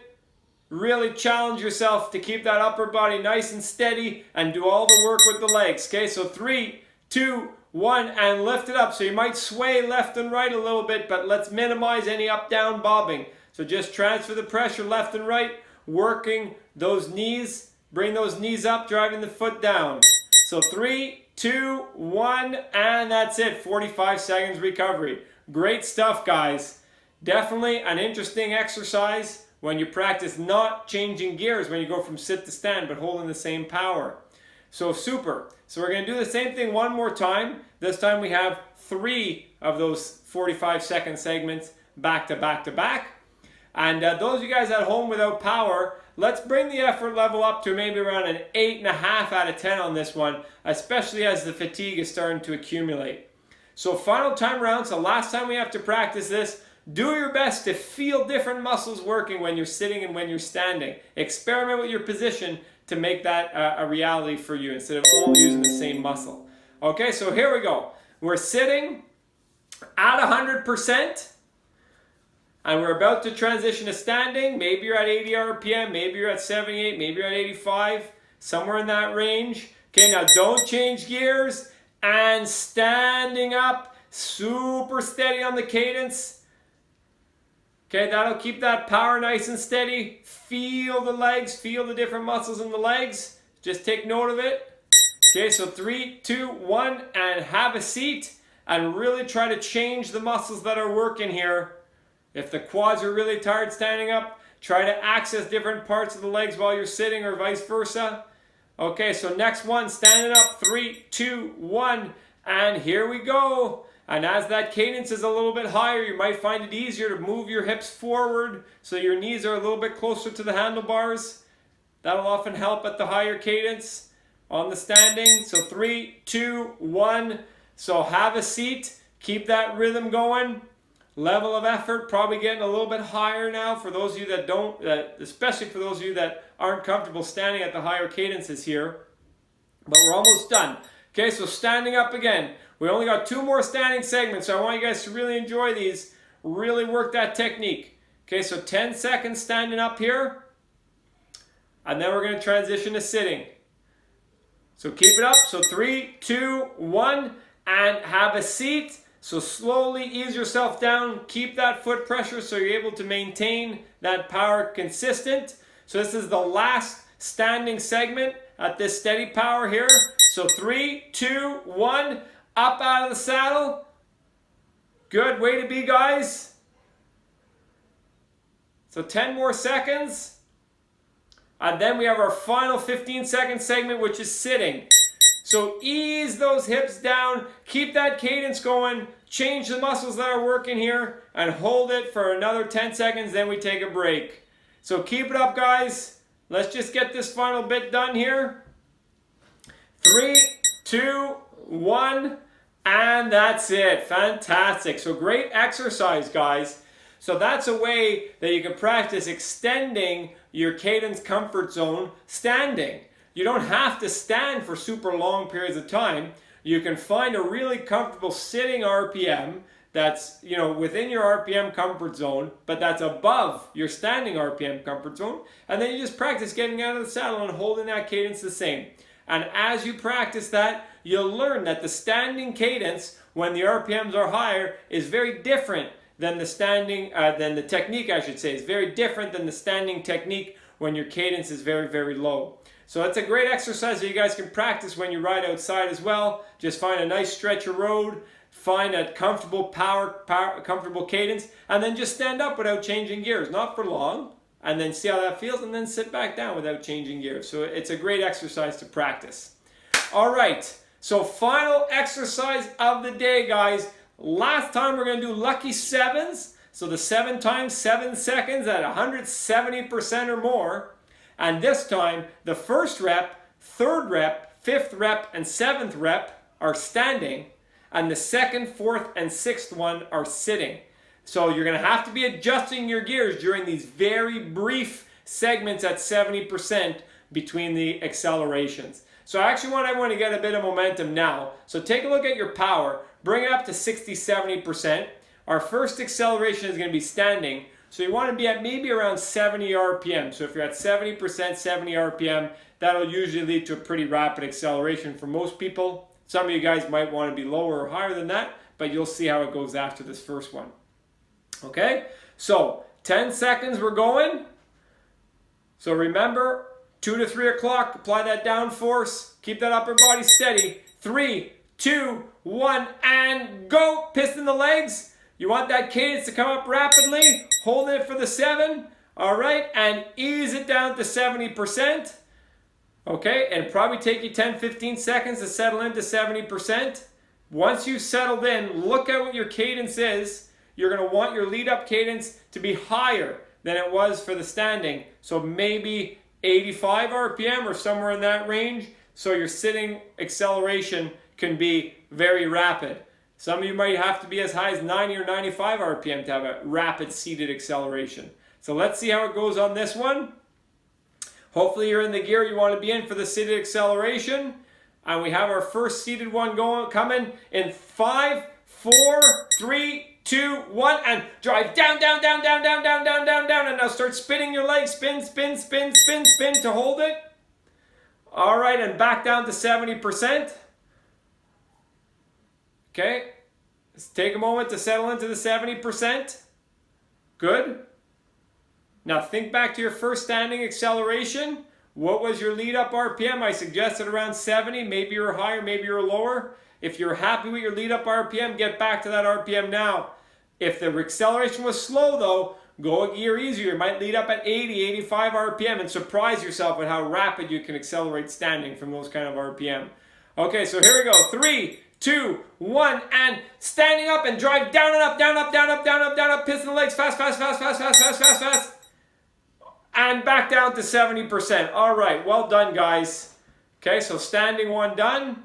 really challenge yourself to keep that upper body nice and steady and do all the work with the legs. Okay, so 3, 2, 1, and lift it up. So you might sway left and right a little bit, but let's minimize any up-down bobbing. So just transfer the pressure left and right, working those knees, bring those knees up, driving the foot down. So 3, 2, 1, and that's it. 45 seconds recovery. Great stuff, guys. Definitely an interesting exercise when you practice not changing gears when you go from sit to stand, but holding the same power. So super. So we're going to do the same thing one more time. This time we have 3 of those 45-second segments back to back to back. And those of you guys at home without power, let's bring the effort level up to maybe around an 8.5 out of 10 on this one, especially as the fatigue is starting to accumulate. So final time around, so last time we have to practice this, do your best to feel different muscles working when you're sitting and when you're standing. Experiment with your position to make that a reality for you instead of only using the same muscle. Okay, so here we go. We're sitting at 100%. And we're about to transition to standing. Maybe you're at 80 RPM, maybe you're at 78, maybe you're at 85, somewhere in that range. Okay, now don't change gears. And standing up, super steady on the cadence. Okay, that'll keep that power nice and steady. Feel the legs, feel the different muscles in the legs. Just take note of it. Okay, so 3, 2, 1, and have a seat. And really try to change the muscles that are working here. If the quads are really tired standing up, try to access different parts of the legs while you're sitting or vice versa. Okay, so next one, standing up, 3, 2, 1, and here we go. And as that cadence is a little bit higher, you might find it easier to move your hips forward so your knees are a little bit closer to the handlebars. That'll often help at the higher cadence on the standing. So 3, 2, 1. So have a seat, keep that rhythm going. Level of effort probably getting a little bit higher now for those of you that don't, especially for those of you that aren't comfortable standing at the higher cadences here. But we're almost done. Okay, so standing up again. We only got 2 more standing segments, so I want you guys to really enjoy these. Really work that technique. Okay, so 10 seconds standing up here. And then we're going to transition to sitting. So keep it up. So 3, 2, 1, and have a seat. So slowly ease yourself down. Keep that foot pressure so you're able to maintain that power consistent. So this is the last standing segment at this steady power here. So 3, 2, 1, up out of the saddle. Good, way to be, guys. So 10 more seconds. And then we have our final 15-second segment, which is sitting. So ease those hips down, keep that cadence going, change the muscles that are working here, and hold it for another 10 seconds, then we take a break. So keep it up, guys. Let's just get this final bit done here. 3, 2, 1, and that's it. Fantastic. So great exercise, guys. So that's a way that you can practice extending your cadence comfort zone standing. You don't have to stand for super long periods of time. You can find a really comfortable sitting RPM that's, within your RPM comfort zone, but that's above your standing RPM comfort zone. And then you just practice getting out of the saddle and holding that cadence the same. And as you practice that, you'll learn that the standing cadence, when the RPMs are higher, is very different than the technique, I should say, is very different than the standing technique when your cadence is very, very low. So it's a great exercise that you guys can practice when you ride outside as well. Just find a nice stretch of road, find a comfortable comfortable cadence, and then just stand up without changing gears, not for long, and then see how that feels, and then sit back down without changing gears. So it's a great exercise to practice. All right, so final exercise of the day, guys. Last time we're going to do lucky 7s. So the 7 times 7 seconds at 170% or more. And this time, the first rep, third rep, fifth rep, and seventh rep are standing. And the second, fourth, and sixth one are sitting. So you're going to have to be adjusting your gears during these very brief segments at 70% between the accelerations. So I want to get a bit of momentum now. So take a look at your power. Bring it up to 60-70%. Our first acceleration is going to be standing. So you want to be at maybe around 70 RPM. So if you're at 70%, 70 RPM, that'll usually lead to a pretty rapid acceleration for most people. Some of you guys might want to be lower or higher than that, but you'll see how it goes after this first one. Okay, so 10 seconds we're going. So remember, 2 to 3 o'clock, apply that down force. Keep that upper body steady. 3, 2, 1, and go. Piston the legs. You want that cadence to come up rapidly. Hold it for the 7. All right, and ease it down to 70%. Okay, and probably take you 10-15 seconds to settle into 70%. Once you've settled in, look at what your cadence is. You're going to want your lead-up cadence to be higher than it was for the standing. So maybe 85 RPM or somewhere in that range. So your sitting acceleration can be very rapid. Some of you might have to be as high as 90 or 95 RPM to have a rapid seated acceleration. So let's see how it goes on this one. Hopefully you're in the gear you want to be in for the seated acceleration. And we have our first seated one coming in 5, 4, 3, 2, 1, and drive down, down, down, down, down, down, down, down, down, and now start spinning your legs. Spin, spin, spin, spin, spin to hold it. All right, and back down to 70%. Okay, let's take a moment to settle into the 70%. Good. Now think back to your first standing acceleration. What was your lead up RPM? I suggested around 70. Maybe you're higher, maybe you're lower. If you're happy with your lead up RPM, get back to that RPM now. If the acceleration was slow though, go a gear easier. You might lead up at 80, 85 RPM and surprise yourself at how rapid you can accelerate standing from those kind of RPM. Okay, so here we go. 3, 2, 1, and standing up and drive down and up, down, up, down, up, down, up, down, up, piston the legs, fast, fast, fast, fast, fast, fast, fast, fast. And back down to 70%. All right, well done, guys. Okay, so standing one done.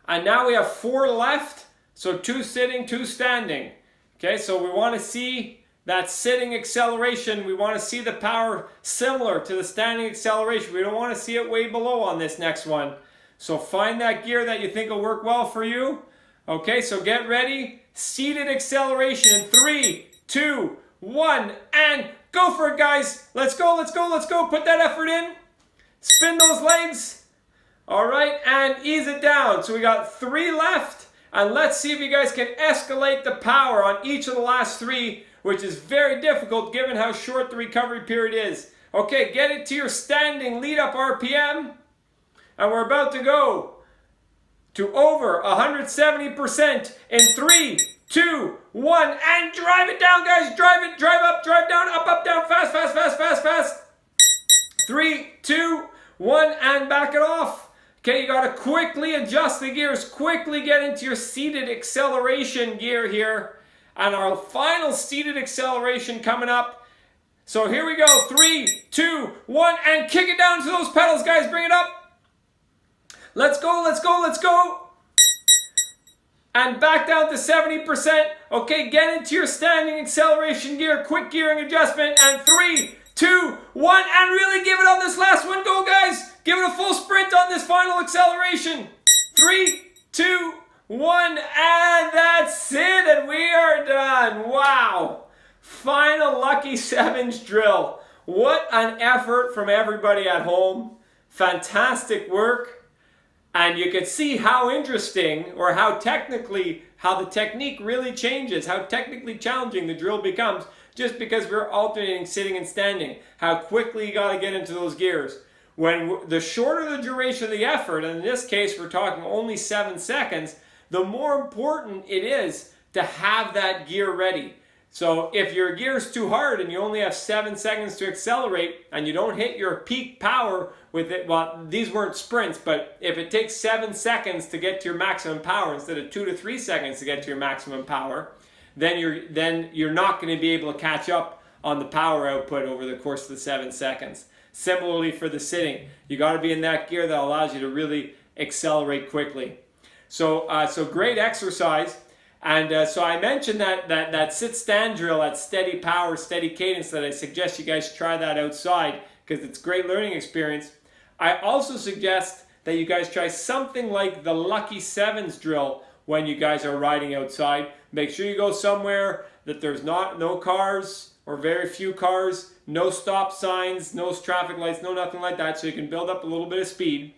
And now we have 4 left. So 2 sitting, 2 standing. Okay, so we want to see that sitting acceleration. We want to see the power similar to the standing acceleration. We don't want to see it way below on this next one. So find that gear that you think will work well for you. Okay, so get ready. Seated acceleration in 3, 2, 1, and Go for it, guys. Let's go, let's go, let's go. Put that effort in. Spin those legs. All right, and ease it down. So we got 3 left. And let's see if you guys can escalate the power on each of the last 3, which is very difficult given how short the recovery period is. Okay, get it to your standing lead up RPM. And we're about to go to over 170% in 3, 2, 1. And drive it down, guys. Drive it, drive up, drive down, up, down, fast, fast, fast, fast, fast. 3, 2, 1, and back it off. Okay, you got to quickly adjust the gears, quickly get into your seated acceleration gear here. And our final seated acceleration coming up. So here we go, 3, 2, 1, and kick it down to those pedals, guys, bring it up. Let's go, let's go, let's go. And back down to 70%. Okay, get into your standing acceleration gear, quick gearing adjustment, and 3, 2, 1, and really give it on this last one. Go, guys. Give it a full sprint on this final acceleration. 3, 2, 1, and that's it. And we are done. Wow. Final Lucky7s drill. What an effort from everybody at home. Fantastic work. And you can see how interesting, or how the technique really changes, how technically challenging the drill becomes just because we're alternating sitting and standing. How quickly you got to get into those gears. When the shorter the duration of the effort, and in this case we're talking only 7 seconds, the more important it is to have that gear ready. So if your gear is too hard and you only have 7 seconds to accelerate and you don't hit your peak power with it, well, these weren't sprints, but if it takes 7 seconds to get to your maximum power instead of 2 to 3 seconds to get to your maximum power, then you're not going to be able to catch up on the power output over the course of the 7 seconds. Similarly for the sitting, you got to be in that gear that allows you to really accelerate quickly. So great exercise. And so I mentioned that sit-stand drill, that steady power, steady cadence, that I suggest you guys try that outside because it's a great learning experience. I also suggest that you guys try something like the Lucky7s drill when you guys are riding outside. Make sure you go somewhere that there's no cars or very few cars, no stop signs, no traffic lights, no nothing like that, so you can build up a little bit of speed.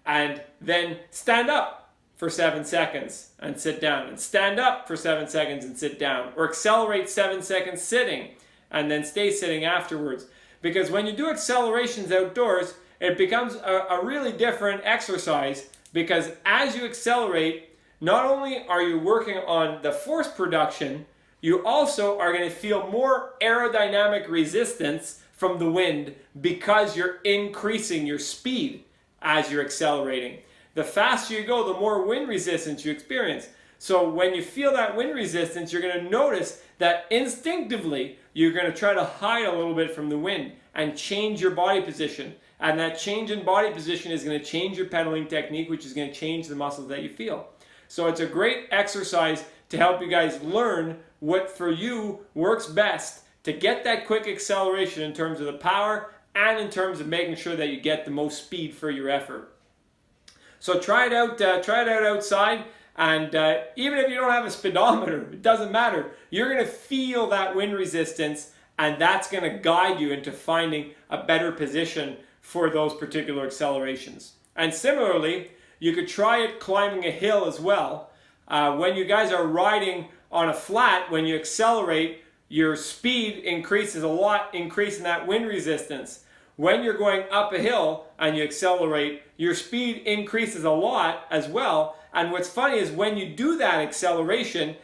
And then stand up for 7 seconds and sit down, and stand up for 7 seconds and sit down, or accelerate 7 seconds sitting and then stay sitting afterwards. Because when you do accelerations outdoors, it becomes a really different exercise, because as you accelerate, not only are you working on the force production, you also are going to feel more aerodynamic resistance from the wind because you're increasing your speed as you're accelerating. The faster you go, the more wind resistance you experience. So when you feel that wind resistance, you're going to notice that instinctively you're going to try to hide a little bit from the wind and change your body position. And that change in body position is going to change your pedaling technique, which is going to change the muscles that you feel. So it's a great exercise to help you guys learn what for you works best to get that quick acceleration in terms of the power and in terms of making sure that you get the most speed for your effort. So try it out outside, and even if you don't have a speedometer, it doesn't matter. You're going to feel that wind resistance, and that's going to guide you into finding a better position for those particular accelerations. And similarly, you could try it climbing a hill as well. When you guys are riding on a flat, when you accelerate, your speed increases a lot, increasing that wind resistance. When you're going up a hill and you accelerate, your speed increases a lot as well. And what's funny is when you do that acceleration,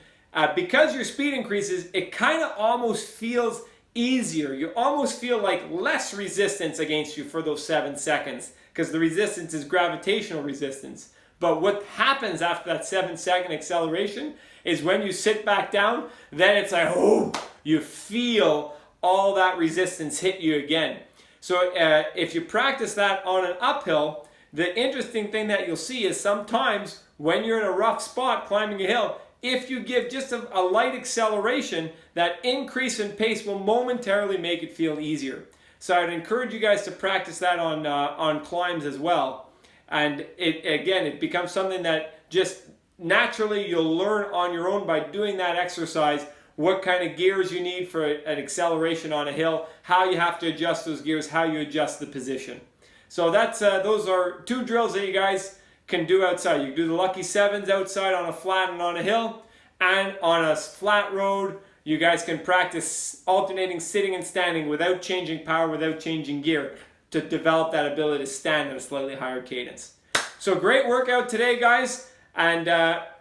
because your speed increases, it kind of almost feels easier. You almost feel like less resistance against you for those 7 seconds, because the resistance is gravitational resistance. But what happens after that 7-second acceleration is when you sit back down, then it's like, oh, you feel all that resistance hit you again. So if you practice that on an uphill, the interesting thing that you'll see is sometimes when you're in a rough spot climbing a hill, if you give just a light acceleration, that increase in pace will momentarily make it feel easier. So I'd encourage you guys to practice that on climbs as well. And it becomes something that just naturally you'll learn on your own by doing that exercise what kind of gears you need for an acceleration on a hill, how you have to adjust those gears, how you adjust the position. So that's those are 2 drills that you guys can do outside. You can do the Lucky7s outside on a flat and on a hill, and on a flat road you guys can practice alternating sitting and standing without changing power, without changing gear, to develop that ability to stand at a slightly higher cadence. So great workout today, guys, and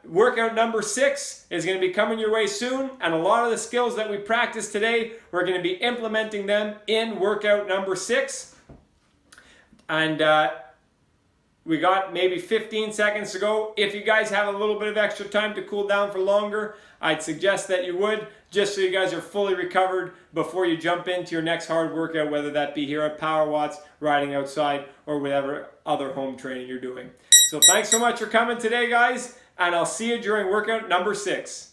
workout number 6 is going to be coming your way soon, and a lot of the skills that we practiced today, we're going to be implementing them in workout number 6. And we got maybe 15 seconds to go. If you guys have a little bit of extra time to cool down for longer, I'd suggest that you would, just so you guys are fully recovered before you jump into your next hard workout, whether that be here at PowerWatts, riding outside, or whatever other home training you're doing. So thanks so much for coming today, guys, and I'll see you during workout number 6.